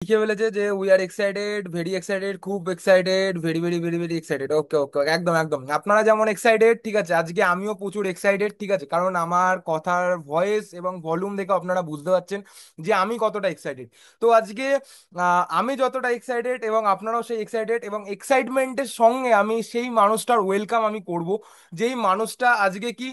লিখে ফেলেছে যে we are excited, very excited, খুব excited, very very very very excited. Okay okay, একদম একদম আপনারা যেমন এক্সাইটেড, ঠিক আছে, আজকে আমিও প্রচুর এক্সাইটেড, ঠিক আছে, কারণ আমার কথার ভয়েস এবং ভলিউম দেখে আপনারা বুঝতে পারছেন যে আমি কতটা এক্সাইটেড। তো আজকে আমি যতটা এক্সাইটেড এবং আপনারাও সেই এক্সাইটেড, এবং এক্সাইটমেন্টের সঙ্গে আমি সেই মানুষটার ওয়েলকাম আমি করব, যেই মানুষটা আজকে কি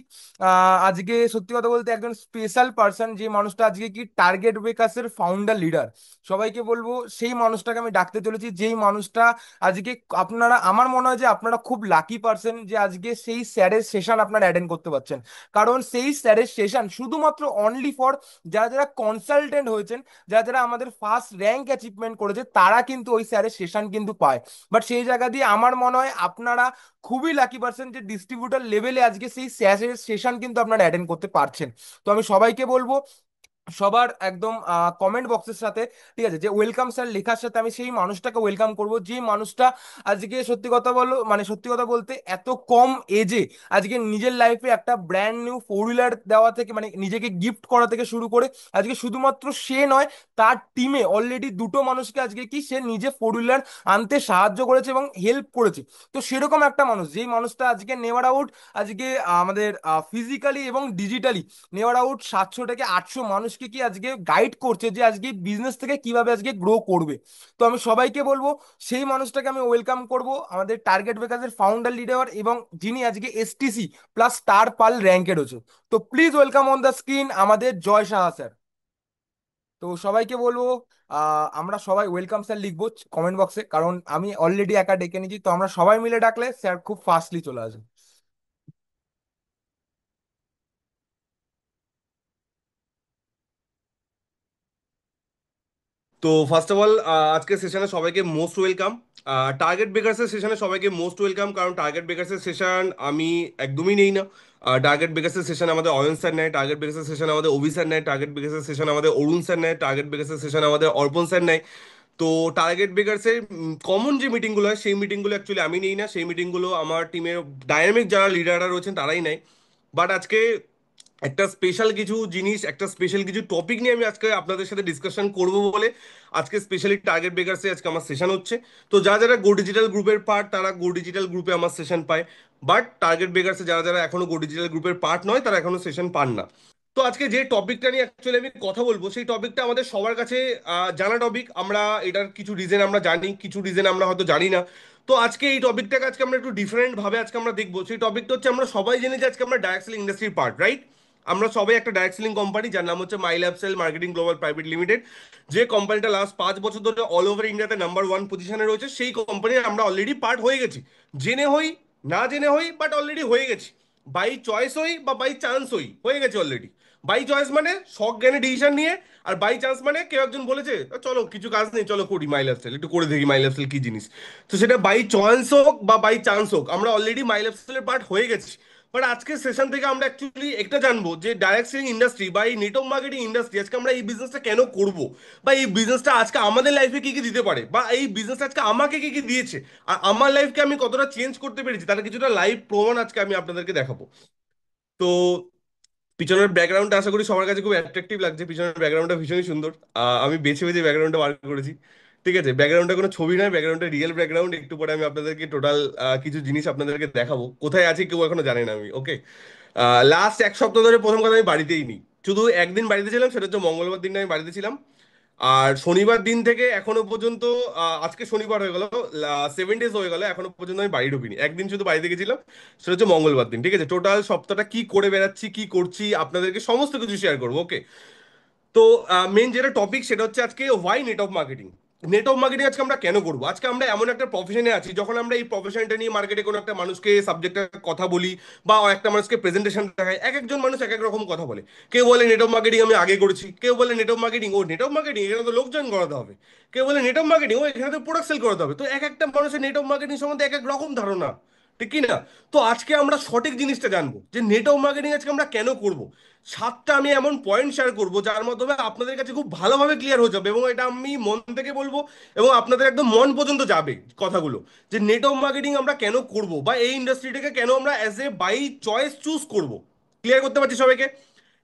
আজকে সত্যি কথা বলতে একজন স্পেশাল পার্সন, যে মানুষটা আজকে কি টার্গেট বেকার্সের ফাউন্ডার লিডার। সবাইকে বলবো সেই মানুষটাকে আমি ডাকতে চলেছি, যেই মানুষটা আজকে আপনারা, আমার মনে হয় যে আপনারা খুব লাকি পার্সন যে আজকে সেই স্যারের সেশন আপনারা অ্যাটেন্ড করতে পারছেন। কারণ সেই স্যারের সেশন শুধুমাত্র অনলি ফর যারা যারা কনসালটেন্ট হয়েছেন, যারা যারা আমাদের ফার্স্ট র্যাঙ্ক অ্যাচিভমেন্ট করেছে, তারা কিন্তু ওই স্যারের সেশন কিন্তু পায়। বাট সেই জায়গা দিয়ে আমার মনে হয় আপনারা খুবই লাকি পার্সন যে ডিস্ট্রিবিউটর লেভেলে আজকে সেই স্যারের সেশন কিন্তু আপনারা অ্যাটেন্ড করতে পারছেন। তো আমি সবাইকে বলবো সবার একদম কমেন্ট বক্সের সাথে, ঠিক আছে, যে ওয়েলকাম স্যার লেখার সাথে আমি সেই মানুষটাকে ওয়েলকাম করব, যে মানুষটা আজকে সত্যি কথা বলো, মানে সত্যি কথা বলতে এত কম এজে আজকে নিজের লাইফে একটা ব্র্যান্ড নিউ ফোর হুইলার দেওয়া থেকে, মানে নিজেকে গিফট করা থেকে শুরু করে আজকে শুধুমাত্র সে নয়, তার টিমে অলরেডি দুটো মানুষকে আজকে কি সে নিজে ফোর হুইলার আনতে সাহায্য করেছে এবং হেল্প করেছে। তো সেরকম একটা মানুষ, যেই মানুষটা আজকে নেওয়ার আউট আজকে আমাদের ফিজিক্যালি এবং ডিজিটালি নেওয়ার আউট 700 থেকে 800 মানুষকে কি আজকে গাইড করছে যে আজকে বিজনেস থেকে কিভাবে আজকে গ্রো করবে। তো আমি সবাইকে বলবো সেই মানুষটাকে আমি ওয়েলকাম করব, আমাদের টার্গেট বেকার্সের ফাউন্ডার লিডার, এবং যিনি আজকে এসটিসি প্লাস স্টার পাল র্যাঙ্কের হচ্ছে। তো please welcome on the screen আমাদের জয় সাহা স্যার। তো সবাইকে বলবো আমরা সবাই ওয়েলকাম স্যার লিখবো কমেন্ট বক্সে, কারণ আমি অলরেডি একা ডেকে নিয়েছি, তো আমরা সবাই মিলে ডাকলে স্যার খুব ফাস্টলি চলে আসবে। তো ফার্স্ট অফ অল আজকের সেশনে সবাইকে মোস্ট ওয়েলকাম। টার্গেট বেকার্সের সেশনে সবাইকে মোস্ট ওয়েলকাম, কারণ টার্গেট বেকার্সের সেশন আমি একদমই নেই না। টার্গেট বেকার্সের সেশন আমাদের অয়ন স্যার নেয়, টার্গেট বেকার্সের সেশন আমাদের অভি স্যার নেয়, টার্গেট বেকার্সের সেশন আমাদের অরুণ স্যার নেয়, টার্গেট বেকার্সের সেশন আমাদের অর্পণ স্যার নেয়। তো টার্গেট বেকার্সের কমন যে মিটিংগুলো হয় সেই মিটিংগুলো অ্যাকচুয়ালি আমি নেই না, সেই মিটিংগুলো আমার টিমের ডাইনামিক যারা লিডাররা রয়েছেন তারাই নেয়। বাট আজকে একটা স্পেশাল কিছু জিনিস, একটা স্পেশাল কিছু টপিক নিয়ে আমি আজকে আপনাদের সাথে ডিসকাশন করব বলে আজকে স্পেশালি টার্গেট বেকারসে আজকে আমার সেশন হচ্ছে। তো যারা যারা গো ডিজিটাল গ্রুপের পার্ট তারা গো ডিজিটাল গ্রুপে আমার সেশন পায়। বাট টার্গেট বেকারসে যারা যারা এখনো গো ডিজিটাল গ্রুপের পার্ট নয় তারা এখনো সেশন পান না। তো আজকে যে টপিকটা নিয়ে অ্যাকচুয়ালি আমি কথা বলবো সেই টপিকটা আমাদের সবার কাছে জানা টপিক। আমরা এটার কিছু রিজন আমরা জানি, কিছু রিজন আমরা হয়তো জানি না। তো আজকে এই টপিকটাকে আজকে আমরা একটু ডিফারেন্ট ভাবে আজকে আমরা দেখবো। সেই টপিকটা হচ্ছে, আমরা সবাই জানি যে আজকে আমরা ডাইরেক্ট সেলিং ইন্ডাস্ট্রির পার্ট, রাইট? আমরা সবাই একটা ডাইরেক্ট সেলিং কোম্পানি যার নাম হচ্ছে মাই lifestyle marketing global private limited. যে কোম্পানিটা লাস্ট 5 বছর ধরে অল ওভার ইন্ডিয়াতে নাম্বার ওয়ান পজিশনে রয়েছে, সেই কোম্পানির আমরা অলরেডি পার্ট হয়ে গেছি। জেনে হই, না জেনে হই, বাট অলরেডি হয়ে গেছি। বাই চয়েস হই বা বাই চান্স হই, হয়ে গেছে অলরেডি। বাই চয়েস মানে শখ জ্ঞানে ডিসিশন নিয়ে, আর বাই চান্স মানে কেউ একজন বলেছে চলো কিছু কাজ নেই, চলো করি মাই লাইফস্টাইল, একটু করে দেখি মাই লাইফস্টাইল কি জিনিস। তো সেটা বাই চয়েস হোক বা বাই চান্স হোক, আমরা অলরেডি মাই লাইফস্টাইলের পার্ট হয়ে গেছি। বাট আজকের সেশন থেকে আমরা অ্যাকচুয়ালি একটা জানবো যে ডাইরেক্ট সেলিং ইন্ডাস্ট্রি বা এই নেটওয়ার্ক মার্কেটিং ইন্ডাস্ট্রি আজকে আমরা এই বিজনেসটা কেন করব, বা এই বিজনেসটা আজকে আমাদের লাইফে কি কি দিতে পারে, বা এই বিজনেস আজকে আমাকে কি কি দিয়েছে, আর আমার লাইফকে আমি কতটা চেঞ্জ করতে পেরেছি তার কিছুটা লাইভ প্রমাণ আজকে আমি আপনাদেরকে দেখাবো। তো পিছনের ব্যাকগ্রাউন্ডটা আশা করি সবার কাছে খুব অ্যাট্রাকটিভ লাগছে, পিছনের ব্যাকগ্রাউন্ডটা ভীষণই সুন্দর। আমি বেছে বেছে ব্যাকগ্রাউন্ডটা বার করেছি। ঠিক আছে, ব্যাকগ্রাউন্ডটা কোনো ছবি নয়, ব্যাকগ্রাউন্ডটা রিয়েল ব্যাকগ্রাউন্ড। একটু পরে আমি আপনাদেরকে টোটাল কিছু জিনিস আপনাদেরকে দেখাবো, কোথায় আছে কেউ এখনো জানে না আমি, ওকে? লাস্ট এক সপ্তাহ ধরে প্রথম কথা আমি বাড়িতেই নেই। শুধু একদিন বাড়িতে ছিলাম, সেটা হচ্ছে মঙ্গলবার দিন আমি বাড়িতে ছিলাম। আর শনিবার দিন থেকে এখনো পর্যন্ত, আজকে শনিবার হয়ে গেল, 7 ডেজ হয়ে গেল, এখনো পর্যন্ত আমি বাড়ি ঢুকিনি। একদিন শুধু বাড়িতে গেছিলাম, সেটা হচ্ছে মঙ্গলবার দিন। ঠিক আছে, টোটাল সপ্তাহটা কি করে বেড়াচ্ছি, কি করছি, আপনাদেরকে সমস্ত কিছু শেয়ার করবো, ওকে? তো মেন যেটা টপিক সেটা হচ্ছে আজকে why network marketing. Network marketing আজকে আমরা কেন করবো? আজকে আমরা এমন একটা প্রফেশনে আছি, যখন আমরা এই প্রফেশনটা নিয়ে মার্কেটে কোনো একটা মানুষকে সাবজেক্টে কথা বলি বা একটা মানুষকে প্রেজেন্টেশন দেখাই, এক একজন মানুষ এক এক রকম কথা বলে। কেউ বলে নেটওয়ার্ক মার্কেটিং আমি আগে করেছি, কেউ বলে নেটওয়ার্ক মার্কেটিং, ও নেটওয়ার্ক মার্কেটিং এখানে তো লোকজন করাতে হবে, কেউ বলে নেটওয়ার্ক মার্কেটিং ও এখানে তো প্রোডাক্ট সেল করাতে হবে। তো এক একটা মানুষের নেটওয়ার্ক মার্কেটিং সম্বন্ধে এক এক রকম ধারণা, ঠিক কি না? তো আজকে আমরা সঠিক জিনিসটা জানবো যে নেটওয়ার্ক মার্কেটিং আজকে আমরা কেন করব। 7টা আমি এমন পয়েন্ট শেয়ার করবো যার মাধ্যমে আপনাদের কাছে খুব ভালোভাবে ক্লিয়ার হয়ে যাবে, এবং এটা আমি মন থেকে বলবো এবং আপনাদের একদম মন পর্যন্ত যাবে কথাগুলো, যে নেটওয়ার্ক মার্কেটিং আমরা কেন করব বা এই ইন্ডাস্ট্রিটাকে কেন আমরা as a by choice choose করব। ক্লিয়ার করতে পারছি সবাইকে?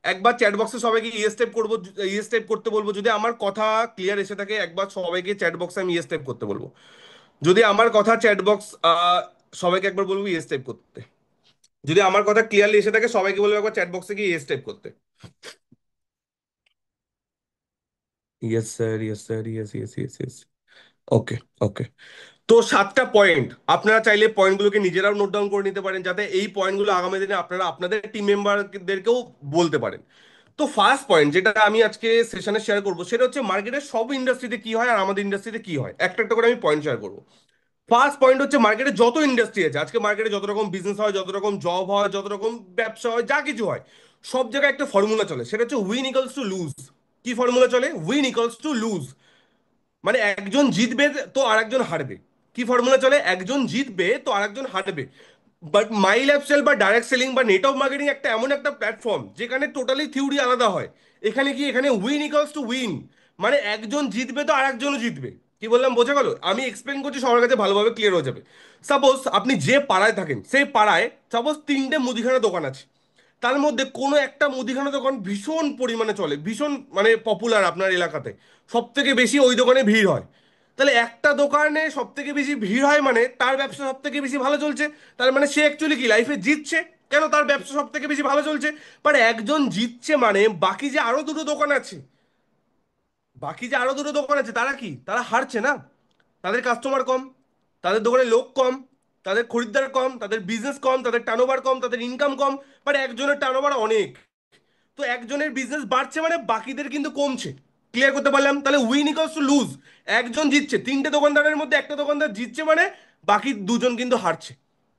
একবার চ্যাট বক্সে সবাইকে ইয়েস টাইপ করবো, ইয়েস টাইপ করতে বলবো। যদি আমার কথা ক্লিয়ার এসে থাকে একবার সবাইকে চ্যাট বক্সে আমি ইয়েস টাইপ করতে বলবো। যদি আমার কথা চ্যাট বক্স, সবাইকে একবার বলবো ইয়েস টাইপ করতে। যদি আমার কথা ক্লিয়ারলি এসে থাকে সবাইকে বলবো একবার চ্যাট বক্সে গিয়ে ইয়েস টাইপ করতে। Yes sir, yes sir, yes yes yes yes. Okay, okay. তো 7টা পয়েন্ট, আপনারা চাইলে পয়েন্টগুলোকে নিজেরাও নোট ডাউন করে নিতে পারেন, যাতে এই পয়েন্টগুলো আগামী দিনে আপনারা আপনাদের টিম মেম্বারদেরকেও বলতে পারেন। তো ফার্স্ট পয়েন্ট যেটা আমি আজকে সেশনে শেয়ার করবো সেটা হচ্ছে মার্কেটের সব ইন্ডাস্ট্রিতে কি হয় আর আমাদের ইন্ডাস্ট্রিতে কি হয়, একটা একটা করে আমি পয়েন্ট শেয়ার করবো। ফার্স্ট পয়েন্ট হচ্ছে মার্কেটে যত ইন্ডাস্ট্রি আছে, আজকে মার্কেটে যত রকম বিজনেস হয়, যত রকম জব হয়, যত রকম ব্যবসা হয়, যা কিছু হয়, সব জায়গায় একটা ফর্মুলা চলে, সেটা হচ্ছে উইন ইকুয়ালস টু লুজ। কি ফর্মুলা চলে? Win equals to loose. মানে একজন জিতবে তো আরেকজন হারবে। কি ফর্মুলা চলে? একজন জিতবে তো আরেকজন হারবে। বাট মাই লাইফস্টাইল বা ডাইরেক্ট সেলিং বা নেটওয়ার্ক মার্কেটিং একটা এমন একটা প্ল্যাটফর্ম যেখানে টোটালি থিওরি আলাদা হয়। এখানে কি, এখানে উইন ইকুয়ালস টু উইন। মানে একজন জিতবে তো আরেকজনও জিতবে। কি বললাম বোঝা গেল? আমি এক্সপ্লেন করছি, সবার কাছে ভালোভাবে ক্লিয়ার হয়ে যাবে। সাপোজ আপনি যে পাড়ায় থাকেন সেই পাড়ায় সাপোজ 3টে মুদিখানা দোকান আছে। তার মধ্যে কোনো একটা মুদিখানা দোকান ভীষণ পরিমাণে চলে, ভীষণ মানে পপুলার আপনার এলাকাতে, সব থেকে বেশি ওই দোকানে ভিড় হয়। তাহলে একটা দোকানে সব থেকে বেশি ভিড় হয় মানে তার ব্যবসা সব থেকে বেশি ভালো চলছে। তার মানে সে অ্যাকচুয়ালি কি লাইফে জিতছে। কেন? তার ব্যবসা সব থেকে বেশি ভালো চলছে। বাট একজন জিতছে মানে বাকি যে আরো দুটো দোকান আছে, বাকি যে আরো দুটো দোকান আছে তারা কি, তারা হারছে না? তাদের কাস্টমার কম, তাদের দোকানে লোক কম, তাদের খরিদ্দার কম, তাদের বিজনেস কম, তাদের টার্নওভার কম, তাদের ইনকাম কম। বাট একজনের টার্নওভার অনেক। তো একজনের বিজনেস বাড়ছে মানে বাকিদের কিন্তু কমছে। ক্লিয়ার করতে পারলাম? তাহলে উইন ইকুয়ালস টু লুজ। একজন জিতছে, 3টে দোকানদারের মধ্যে একটা দোকানদার জিতছে মানে বাকি দুজন কিন্তু হারছে।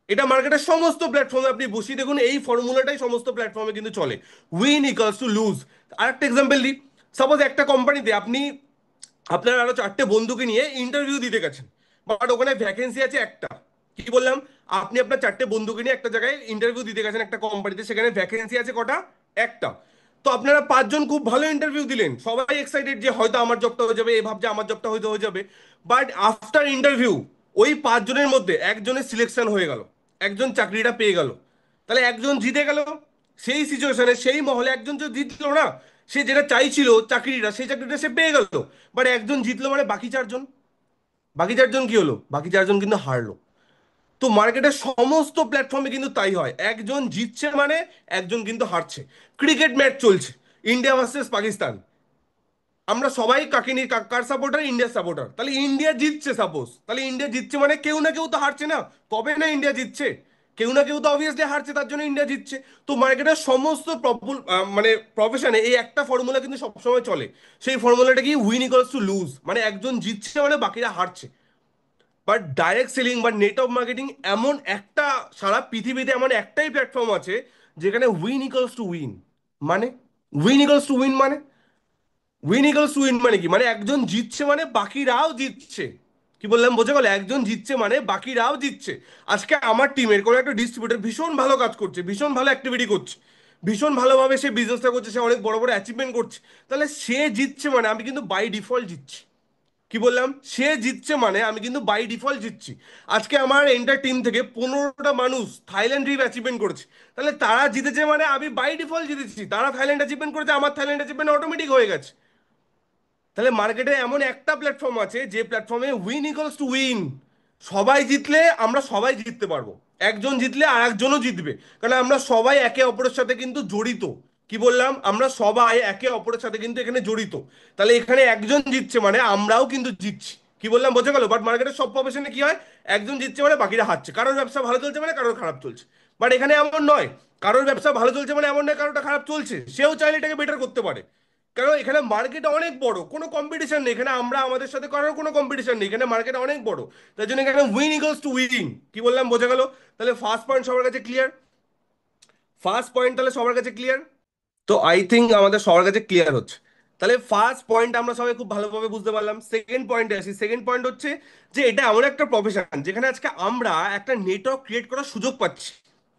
এটা মার্কেটের সমস্ত প্ল্যাটফর্মে আপনি বসিয়ে দেখুন, এই ফর্মুলাটাই সমস্ত প্ল্যাটফর্মে কিন্তু চলে। Win equals to loose. আরেকটা এক্সাম্পল দিই। সাপোজ একটা কোম্পানিতে আপনি আপনার আরো 4টে বন্ধুকে নিয়ে ইন্টারভিউ দিতে গেছেন, বাট ওখানে ভ্যাকেন্সি আছে একটা। কি বললাম? আপনি আপনার 4টে বন্ধুকে নিয়ে একটা জায়গায় ইন্টারভিউ দিতে গেছেন একটা কোম্পানিতে, সেখানে ভ্যাকেন্সি আছে কটা? একটা। তো আপনারা 5জন খুব ভালো ইন্টারভিউ দিলেন, সবাই এক্সাইটেড যে হয়তো আমার জবটা হয়ে যাবে, এ ভাবছে আমার জবটা হয়তো হয়ে যাবে। বাট আফটার ইন্টারভিউ ওই 5জনের মধ্যে একজনের সিলেকশন হয়ে গেল, একজন চাকরিটা পেয়ে গেল। তাহলে একজন জিতে গেল। সেই সিচুয়েশনে সেই মহলে একজন তো জিতলো না, সে যেটা চাইছিল চাকরিটা, সেই চাকরিটা সে পেয়ে গেল। বাট একজন জিতলো মানে বাকি 4জন, বাকি 4জন কি হলো? বাকি 4জন কিন্তু হারলো। তো মার্কেটের সমস্ত প্ল্যাটফর্মে কিন্তু তাই হয়, একজন জিতছে মানে একজন কিন্তু হারছে। ক্রিকেট ম্যাচ চলছে, ইন্ডিয়া ভার্সেস পাকিস্তান। আমরা সবাই কাকে নিয়ে, কার সাপোর্টার? ইন্ডিয়ার সাপোর্টার। তাহলে ইন্ডিয়া জিতছে সাপোজ, তাহলে ইন্ডিয়া জিতছে মানে কেউ না কেউ তো হারছে না? তবে না ইন্ডিয়া জিতছে, কেউ না কেউ তো অবভিয়াসলি হারছে, তার জন্য ইন্ডিয়া জিতছে। তো মার্কেটের সমস্ত মানে প্রফেশনে এই একটা ফর্মুলা কিন্তু সবসময় চলে। সেই ফর্মুলাটা কি? Win equals to loose. মানে একজন জিতছে মানে বাকিরা হারছে। বাট ডাইরেক্ট সেলিং বা নেটওয়ার্ক মার্কেটিং এমন একটা, সারা পৃথিবীতে এমন একটাই প্ল্যাটফর্ম আছে যেখানে উইন ইকুয়ালস টু উইন। মানে উইন ইকুয়ালস টু উইন মানে, উইন ইকুয়ালস টু উইন মানে কি? মানে একজন জিতছে মানে বাকিরাও জিতছে। কি বললাম বোঝা গেল? একজন জিতছে মানে বাকিরাও জিতছে। আজকে আমার টিমের কোনো একটা ডিস্ট্রিবিউটর ভীষণ ভালো কাজ করছে, ভীষণ ভালো অ্যাক্টিভিটি করছে, ভীষণ ভালোভাবে সে বিজনেসটা করছে, সে অনেক বড় বড় অ্যাচিভমেন্ট করছে। তাহলে সে জিতছে মানে আমি কিন্তু বাই ডিফল্ট জিতছি। কি বললাম? সে জিতছে মানে আমি কিন্তু বাই ডিফল্ট জিতছি। আজকে আমার এন্টার টিম থেকে 15টা মানুষ থাইল্যান্ড ট্রিপ অ্যাচিভমেন্ট করেছে, তাহলে তারা জিতেছে মানে আমি বাই ডিফল্ট জিতেছি। তারা থাইল্যান্ড অ্যাচিভমেন্ট করেছে, আমার থাইল্যান্ড অ্যাচিভমেন্ট অটোমেটিক হয়ে গেছে। তাহলে মার্কেটে এমন একটা প্ল্যাটফর্ম আছে যে প্ল্যাটফর্মে উইন ইকুয়ালস টু উইন। সবাই জিতলে আমরা সবাই জিততে পারবো, একজন জিতলে আর একজনও জিতবে। কারণ আমরা সবাই একে অপরের সাথে কিন্তু জড়িত। কি বললাম? আমরা সবাই একে অপরের সাথে কিন্তু এখানে জড়িত। তাহলে এখানে একজন জিতছে মানে আমরাও কিন্তু জিতছি। কি বললাম বোঝা গেল? বাট মার্কেটের সব প্রফেশনে কি হয়? একজন জিতছে মানে বাকিরা হারছে, কারোর ব্যবসা ভালো চলছে মানে কারোর খারাপ চলছে। বাট এখানে এমন নয়, কারোর ব্যবসা ভালো চলছে মানে এমন নয় কারোটা খারাপ চলছে, সেও চাইলে এটাকে বেটার করতে পারে। কারণ এখানে মার্কেট অনেক বড়, কোনো কম্পিটিশন নেই এখানে, আমরা আমাদের সাথে করার কোনো কম্পিটিশন নেই এখানে, মার্কেট অনেক বড়। তার জন্য এখানে উইন ইকুয়ালস টু উইন। কি বললাম বোঝা গেল? তাহলে ফার্স্ট পয়েন্ট সবার কাছে ক্লিয়ার? ফার্স্ট পয়েন্ট তাহলে সবার কাছে ক্লিয়ার? তো আই থিঙ্ক আমাদের সবার কাছে ক্লিয়ার হচ্ছে। তাহলে ফার্স্ট পয়েন্ট আমরা সবাই খুব ভালোভাবে বুঝতে পারলাম। সেকেন্ড পয়েন্টে আসি। সেকেন্ড পয়েন্ট হচ্ছে যে এটা এমন একটা প্রফেশন যেখানে আজকে আমরা একটা নেটওয়ার্ক ক্রিয়েট করার সুযোগ পাচ্ছি।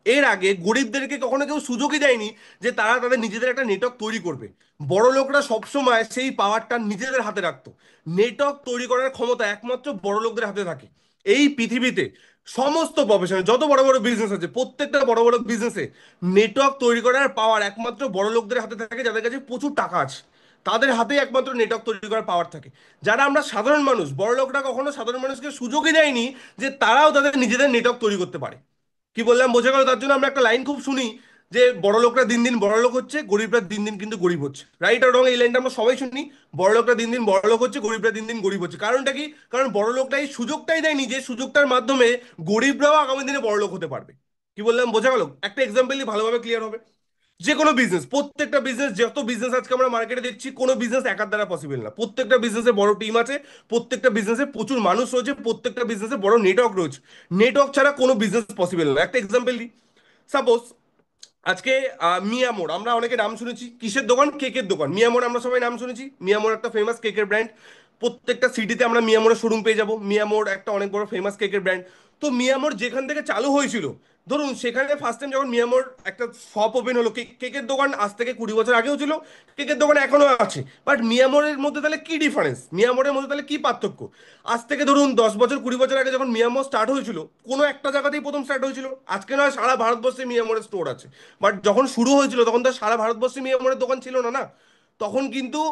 এর আগে গরিবদেরকে কখনো কেউ সুযোগই দেয়নি যে তারা তাদের নিজেদের একটা নেটওয়ার্ক তৈরি করবে। বড় লোকরা সবসময় সেই পাওয়ারটা নিজেদের হাতে রাখতো। নেটওয়ার্ক তৈরি করার ক্ষমতা একমাত্র বড় লোকদের হাতে থাকে এই পৃথিবীতে। সমস্ত প্রফেশনে যত বড় বড় বিজনেস আছে, প্রত্যেকটা বড় বড় বিজনেসে নেটওয়ার্ক তৈরি করার পাওয়ার একমাত্র বড় লোকদের হাতে থাকে, যাদের কাছে প্রচুর টাকা আছে। তাদের হাতেই একমাত্র নেটওয়ার্ক তৈরি করার পাওয়ার থাকে। যারা আমরা সাধারণ মানুষ, বড় লোকরা কখনো সাধারণ মানুষকে সুযোগই দেয়নি যে তারাও তাদের নিজেদের নেটওয়ার্ক তৈরি করতে পারে। কি বললাম বোঝা গেল? তার জন্য আমরা একটা লাইন খুব শুনি যে বড় লোকরা দিন দিন বড় লোক হচ্ছে, গরিবরা দিন দিন কিন্তু গরিব হচ্ছে। রাইট আর রং, এই লাইনটা আমরা সবাই শুনি। বড় লোকরা দিন দিন বড় লোক হচ্ছে, গরিবরা দিন দিন গরিব হচ্ছে। কারণটা কি? কারণ বড় লোকরা এই সুযোগটাই দেয়নি যে সুযোগটার মাধ্যমে গরিবরাও আগামী দিনে বড় লোক হতে পারবে। কি বললাম বোঝা গেল? একটা এক্সাম্পলই ভালোভাবে ক্লিয়ার হবে। যে কোনো বিজনেস, প্রত্যেকটা বিজনেস, যত বিজনেস আজকে আমরা মার্কেটে দেখছি, কোনো বিজনেস একার দ্বারা পসিবল না। প্রত্যেকটা বিজনেসে বড় টিম আছে, প্রত্যেকটা বিজনেসে প্রচুর মানুষ রয়েছে, প্রত্যেকটা বিজনেসে বড় নেটওয়ার্ক রয়েছে। নেটওয়ার্ক ছাড়া কোনো বিজনেস পসিবল না। একটা এক্সাম্পল দিই। সাপোজ আজকে মিয়ামোর, আমরা অনেকে নাম শুনেছি, কিসের দোকান? কেকের দোকান। মিয়ামোর আমরা সবাই নাম শুনেছি। মিয়ামোর একটা ফেমাস কেকের ব্র্যান্ড। প্রত্যেকটা সিটিতে আমরা মিয়ামোরের শোরুম পেয়ে যাব। মিয়ামোর একটা অনেক বড় ফেমাস কেকের ব্র্যান্ড। তো মিয়ামোর যেখান থেকে চালু হয়েছিল, ধরুন সেখানে ফার্স্ট টাইম যখন মিয়ামোর একটা শপ ওপেন হলো, কেকের দোকান আজ থেকে 20 বছর আগেও ছিল, কেকের দোকান এখনো আছে, বাট মিয়ামোরের মধ্যে তাহলে কি ডিফারেন্স? মিয়ামোরের মধ্যে তাহলে কি পার্থক্য? আজ থেকে ধরুন 10 বছর 20 বছর আগে যখন মিয়ামোর স্টার্ট হয়েছিল, কোনো একটা জায়গাতেই প্রথম স্টার্ট হয়েছিল। আজকে নয় সারা ভারতবর্ষে মিয়ামোরের স্টোর আছে, বাট যখন শুরু হয়েছিল তখন তো সারা ভারতবর্ষে মিয়ামোরের দোকান ছিল না, না। তখন কিন্তু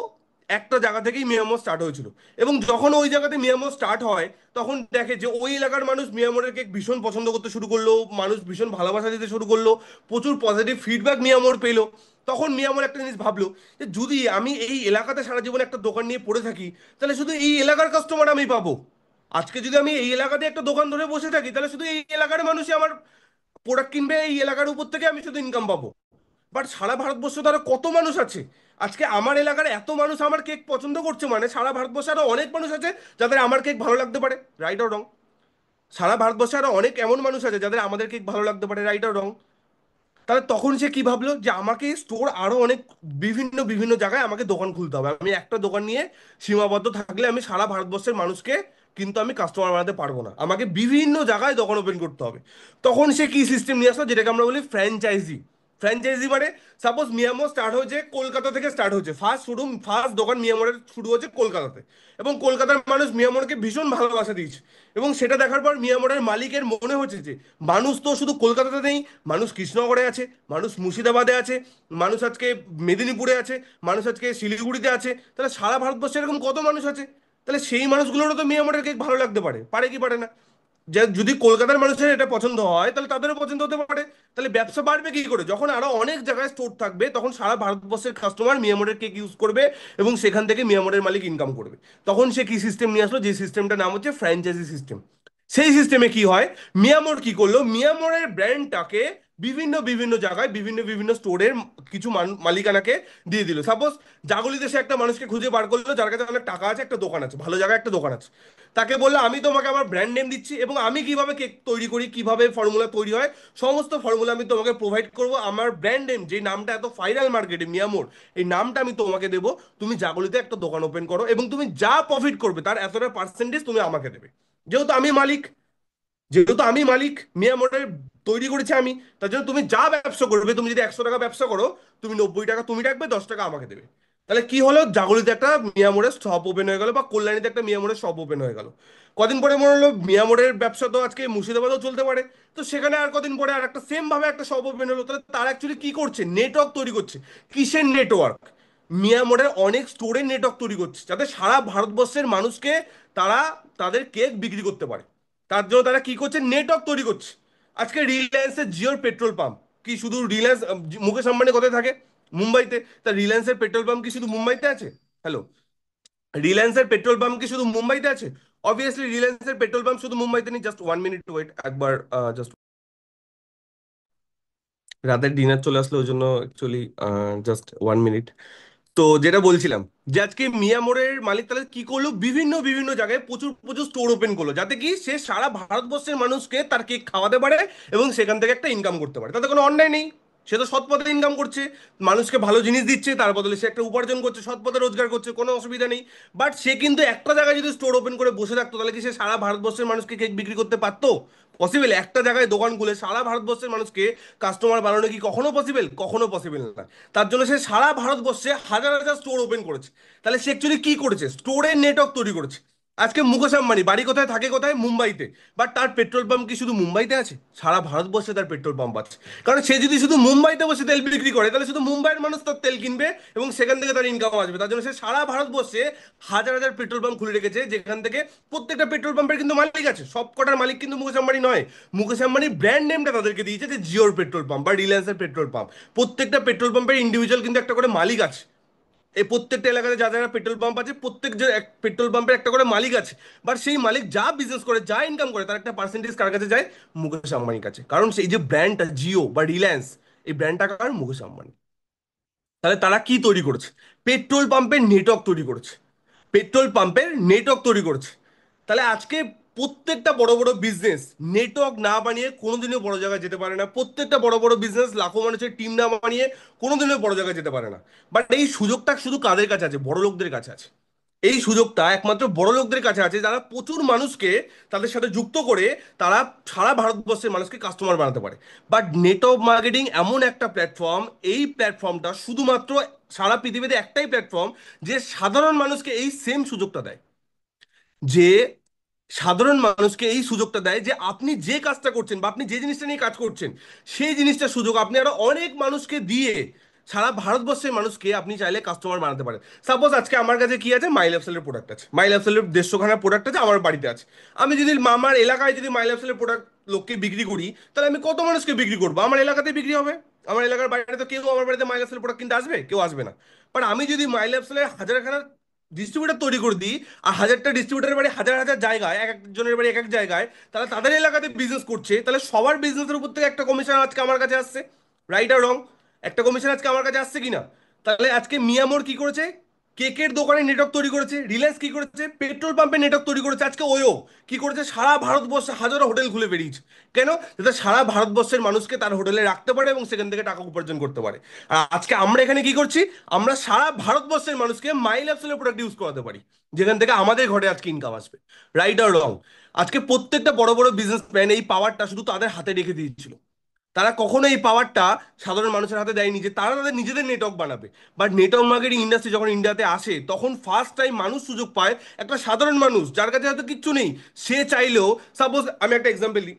একটা জায়গা থেকেই মিয়ামোর স্টার্ট হয়েছিল। এবং যখন ওই জায়গাতে মিয়ামোর স্টার্ট হয়, তখন দেখে যে ওই এলাকার মানুষ মিয়ামোরের কেক ভীষণ পছন্দ করতে শুরু করলো, মানুষ ভীষণ ভালোবাসা দিতে শুরু করলো, প্রচুর পজিটিভ ফিডব্যাক মিয়ামোর পেলো। তখন মিয়ামোর একটা জিনিস ভাবলো যে যদি আমি এই এলাকাতে সারা জীবন একটা দোকান নিয়ে পড়ে থাকি, তাহলে শুধু এই এলাকার কাস্টমার আমি পাবো। আজকে যদি আমি এই এলাকাতে একটা দোকান ধরে বসে থাকি, তাহলে শুধু এই এলাকার মানুষই আমার প্রোডাক্ট কিনবে, এই এলাকার উপর থেকে আমি শুধু ইনকাম পাবো। বাট সারা ভারতবর্ষে তো আরো কত মানুষ আছে। আজকে আমার এলাকার এত মানুষ আমার কেক পছন্দ করছে, মানে সারা ভারতবর্ষে আরো অনেক মানুষ আছে যাদের আমার কেক ভালো লাগতে পারে। Right or wrong? সারা ভারতবর্ষে আরো অনেক এমন মানুষ আছে যাদের আমাদের কেক ভালো লাগতে পারে। Right or wrong? তাহলে তখন সে কি ভাবলো যে আমাকে স্টোর আরো অনেক বিভিন্ন বিভিন্ন জায়গায় আমাকে দোকান খুলতে হবে। আমি একটা দোকান নিয়ে সীমাবদ্ধ থাকলে আমি সারা ভারতবর্ষের মানুষকে কিন্তু আমি কাস্টমার বানাতে পারবো না, আমাকে বিভিন্ন জায়গায় দোকান ওপেন করতে হবে। তখন সে কি সিস্টেম নিয়ে আসলো, যেটাকে আমরা বলি ফ্র্যাঞ্চাইজি। ফ্র্যাঞ্চাইজি মানে, সাপোজ মিয়ামো স্টার্ট হয়েছে কলকাতা থেকে, স্টার্ট হয়েছে ফার্স্ট শোরুম, ফার্স্ট দোকান মিয়ামোরের শুরু হচ্ছে কলকাতাতে। এবং কলকাতার মানুষ মিয়ামোরকে ভীষণ ভালোবাসা দিয়েছে। এবং সেটা দেখার পর মিয়ামোরের মালিকের মনে হচ্ছে যে মানুষ তো শুধু কলকাতাতে নেই, মানুষ কৃষ্ণনগরে আছে, মানুষ মুর্শিদাবাদে আছে, মানুষ আজকে মেদিনীপুরে আছে, মানুষ আজকে শিলিগুড়িতে আছে, তাহলে সারা ভারতবর্ষে এরকম কত মানুষ আছে। তাহলে সেই মানুষগুলোরও তো মিয়ামোরের কেক ভালো লাগতে পারে, পারে কি পারে না? যে যদি কলকাতার মানুষের এটা পছন্দ হয়, তাহলে তাদেরও পছন্দ হতে পারে। তাহলে ব্যবসা বাড়বে কি করে? যখন আরো অনেক জায়গায় স্টোর থাকবে, তখন সারা ভারতবর্ষের কাস্টমার মিয়ামোরের কেক ইউজ করবে এবং সেখান থেকে মিয়ামোরের মালিক ইনকাম করবে। তখন সে কি সিস্টেম নিয়ে আসলো, যে সিস্টেমটার নাম হচ্ছে ফ্র্যাঞ্চাইজি সিস্টেম। সেই সিস্টেমে কি হয়, মিয়ামোর কি করলো, মিয়ামোরের ব্র্যান্ডটাকে বিভিন্ন বিভিন্ন জায়গায় বিভিন্ন বিভিন্ন স্টোরের কিছু মালিকানাকে দিয়ে দিল। সাপোজ জাগলিতে সে একটা মানুষকে খুঁজে বার করলো যার কাছে অনেক টাকা আছে, একটা দোকান আছে, ভালো জায়গায় একটা দোকান আছে। তাকে বললো আমি তোমাকে আমার ব্র্যান্ড নেম দিচ্ছি এবং আমি কিভাবে কেক তৈরি করি, কিভাবে ফর্মুলা তৈরি হয়, সমস্ত ফর্মুলা আমি তোমাকে প্রোভাইড করব। আমার ব্র্যান্ড নেম, যে নামটা এত ভাইরাল মার্কেটে মিয়ামোর, এই নামটা আমি তোমাকে দেবো। তুমি জাগলিতে একটা দোকান ওপেন করো এবং তুমি যা প্রফিট করবে তার এতটা পার্সেন্টেজ তুমি আমাকে দেবে। যেহেতু আমি মালিক, যেহেতু আমি মালিক, মিয়ামোরের তৈরি করেছি আমি, তার জন্য তুমি যা ব্যবসা করবে, তুমি যদি 100 টাকা ব্যবসা করো, তুমি 90 টাকা তুমি রাখবে, 10 টাকা আমাকে দেবে। তাহলে কি হলো, জাগলিতে একটা মিয়ামোরের শপ ওপেন হয়ে গেল, বা কল্যাণীতে একটা মিয়ামোরের শপ ওপেন হয়ে গেল। কদিন পরে মনে হলো মিয়ামোরের ব্যবসা তো আজকে মুর্শিদাবাদেও চলতে পারে। তো সেখানে আর কদিন পরে আর একটা সেম ভাবে একটা শপ ওপেন হলো। তাহলে তার অ্যাকচুয়ালি কি করছে, নেটওয়ার্ক তৈরি করছে। কিসের নেটওয়ার্ক? মিয়ামোরের অনেক স্টোরের নেটওয়ার্ক তৈরি করছে, যাতে সারা ভারতবর্ষের মানুষকে তারা তাদের কেক বিক্রি করতে পারে। তার জন্য তারা কি করছে, নেটওয়ার্ক তৈরি করছে। আজকে রিলায়েন্সের জিওর পেট্রোল পাম্প কি শুধু রিলায়েন্স, মুকেশ আম্বানি কোথায় থাকে? মুম্বাইতে। তা রিলায়েন্সের পেট্রোল পাম্প কি শুধু মুম্বাইতে আছে? হ্যালো, রিলায়েন্সের পেট্রোল পাম্প কি শুধু মুম্বাইতে আছে? অবভিয়াসলি রিলায়েন্সের পেট্রোল পাম্প শুধু মুম্বাইতে নেই। জাস্ট 1 মিনিট ওয়েট, একবার জাস্ট, রাতের ডিনার চলে আসলো ওই জন্য অ্যাকচুয়ালি জাস্ট 1 মিনিট। তো যেটা বলছিলাম, যে আজকে মিয়ামোরের মালিক তাহলে কি করলো, বিভিন্ন বিভিন্ন জায়গায় প্রচুর প্রচুর স্টোর ওপেন করলো, যাতে কি সে সারা ভারতবর্ষের মানুষকে তার কেক খাওয়াতে পারে এবং সেখান থেকে একটা ইনকাম করতে পারে। তাতে কোনো অন্যায় নেই, সে তো সৎ পথে ইনকাম করছে, মানুষকে ভালো জিনিস দিচ্ছে, তার বদলে সে একটা উপার্জন করছে, সৎ পথে রোজগার করছে, কোনো অসুবিধা নেই। বাট সে কিন্তু একটা জায়গায় যদি স্টোর ওপেন করে বসে থাকতো, তাহলে কি সে সারা ভারতবর্ষের মানুষকে কেক বিক্রি করতে পারতো? পসিবল? একটা জায়গায় দোকান খুলে সারা ভারতবর্ষের মানুষকে কাস্টমার বানানো কি কখনো পসিবল? কখনো পসিবল না। তার জন্য সে সারা ভারতবর্ষে হাজার হাজার স্টোর ওপেন করেছে। তাহলে সে অ্যাকচুয়ালি কি করেছে, স্টোরের নেটওয়ার্ক তৈরি করেছে। আজকে মুকেশ আম্বানি বাড়ি কোথায়, থাকে কোথায়, মুম্বাইতে। বাট তার পেট্রোল পাম্প কি শুধু মুম্বাইতে আছে? সারা ভারতবর্ষে তার পেট্রোল পাম্প আছে। কারণ সে যদি শুধু মুম্বাইতে বসে তেল বিক্রি করে, তাহলে শুধু মুম্বাইয়ের মানুষ তার তেল কিনবে এবং সেখান থেকে তার ইনকাম আসবে। তার জন্য সে সারা ভারতবর্ষে হাজার হাজার পেট্রোল পাম্প খুলে রেখেছে, যেখান থেকে প্রত্যেকটা পেট্রোল পাম্পের কিন্তু মালিক আছে। সব কটার মালিক কিন্তু মুকেশ আম্বানি নয়। মুকেশ আম্বানি ব্র্যান্ড নেমটা তাদেরকে দিয়েছে, যে জিওর পেট্রোল পাম্প বা রিলায়েন্সের পেট্রোল পাম্প। প্রত্যেকটা পেট্রোল পাম্পের ইন্ডিভিজুয়াল কিন্তু একটা করে মালিক আছে। এই প্রত্যেকটা এলাকাতে যা যা পেট্রোল পাম্প আছে, প্রত্যেক যে পেট্রোল পাম্পের একটা করে মালিক আছে। বাট সেই মালিক যা বিজনেস করে, যা ইনকাম করে, তার একটা পার্সেন্টেজ কার কাছে যায়? মুকেশ আম্বানির কাছে। কারণ সেই যে ব্র্যান্ডটা জিও বা রিলায়েন্স, এই ব্র্যান্ডটা কার? মুকেশ আম্বানি। তাহলে তারা কি তৈরি করেছে? পেট্রোল পাম্পের নেটওয়ার্ক তৈরি করেছে। পেট্রোল পাম্পের নেটওয়ার্ক তৈরি করেছে। তাহলে আজকে প্রত্যেকটা বড় বড় বিজনেস নেটওয়ার্ক না বানিয়ে কোনোদিনও বড় জায়গায় যেতে পারে না। প্রত্যেকটা বড় বড় বিজনেস লাখো মানুষের টিম না বানিয়ে কোনোদিনও বড় জায়গায় যেতে পারে না। বাট এই সুযোগটা শুধু কাদের কাছে আছে? বড় লোকদের কাছে আছে। এই সুযোগটা একমাত্র বড় লোকদের কাছে আছে, যারা প্রচুর মানুষকে তাদের সাথে যুক্ত করে তারা সারা ভারতবর্ষের মানুষকে কাস্টমার বানাতে পারে। বাট নেটওয়ার্ক মার্কেটিং এমন একটা প্ল্যাটফর্ম, এই প্ল্যাটফর্মটা শুধুমাত্র সারা পৃথিবীতে একটাই প্ল্যাটফর্ম যে সাধারণ মানুষকে এই সেম সুযোগটা দেয়। যে সাধারণ মানুষকে এই সুযোগটা দেয় যে আপনি যে কাজটা করছেন বা আপনি যে জিনিসটা নিয়ে কাজ করছেন, সেই জিনিসটার সুযোগ আপনি আরো অনেক মানুষকে দিয়ে সারা ভারতবর্ষের মানুষকে আপনি চাইলে কাস্টমার বানাতে পারেন। সাপোজ আজকে আমার কাছে কি আছে? মাই লাইফস্টাইলের প্রোডাক্ট আছে। মাই লাইফস্টাইলের 150খানা প্রোডাক্ট আছে, আমার বাড়িতে আছে। আমি যদি আমার এলাকায় যদি মাই লাইফস্টাইলের প্রোডাক্ট লোককে বিক্রি করি, তাহলে আমি কত মানুষকে বিক্রি করবো? আমার এলাকাতে বিক্রি হবে। আমার এলাকার বাইরে তো কেউ আমার বাড়িতে মাই লাইফস্টাইলের প্রোডাক্ট কিনতে আসবে? কেউ আসবে না। বাট আমি যদি মাই লাইফস্টাইলের হাজারখানা ডিস্ট্রিবিউটার তৈরি করে দিই, আর হাজারটা ডিস্ট্রিবিউটারের বাড়ি হাজার হাজার জায়গায়, এক একজনের বাড়ি এক এক জায়গায়, তাহলে তাদের এলাকাতে বিজনেস করছে, তাহলে সবার বিজনেসের উপর থেকে একটা কমিশন আজকে আমার কাছে আসছে। রাইট আর রং? একটা কমিশন আজকে আমার কাছে আসছে কিনা? তাহলে আজকে মিয়ামোর কি করেছে? কেকের দোকানে নেটওয়ার্ক তৈরি করেছে। রিলায়েন্স কি করেছে? পেট্রোল পাম্পে নেটওয়ার্ক তৈরি করেছে। আজকে ওয়ো কি করেছে? সারা ভারতবর্ষে হাজারো হোটেল খুলে বেরিয়েছে। কেন? যাতে সারা ভারতবর্ষের মানুষকে তার হোটেলে রাখতে পারে এবং সেখান থেকে টাকা উপার্জন করতে পারে। আর আজকে আমরা এখানে কি করছি? আমরা সারা ভারতবর্ষের মানুষকে মাইল অ্যাপসেলের প্রোডাক্ট ইউজ করাতে পারি, যেখান থেকে আমাদের ঘরে আজকে ইনকাম আসবে। রাইট আর রং? আজকে প্রত্যেকটা বড় বড় বিজনেসম্যান এই পাওয়ারটা শুধু তাদের হাতে রেখে দিয়েছিল। তারা কখনো এই পাওয়ারটা সাধারণ মানুষের হাতে দেয়নি যে তারা তাদের নিজেদের নেটওয়ার্ক বানাবে। বাট নেটওয়ার্ক মার্কেটিং ইন্ডাস্ট্রি যখন ইন্ডিয়াতে আসে, তখন ফার্স্ট টাইম মানুষ সুযোগ পায়, একটা সাধারণ মানুষ যার কাছে হয়তো কিচ্ছু নেই, সে চাইলেও, সাপোজ আমি একটা এক্সাম্পল দিই।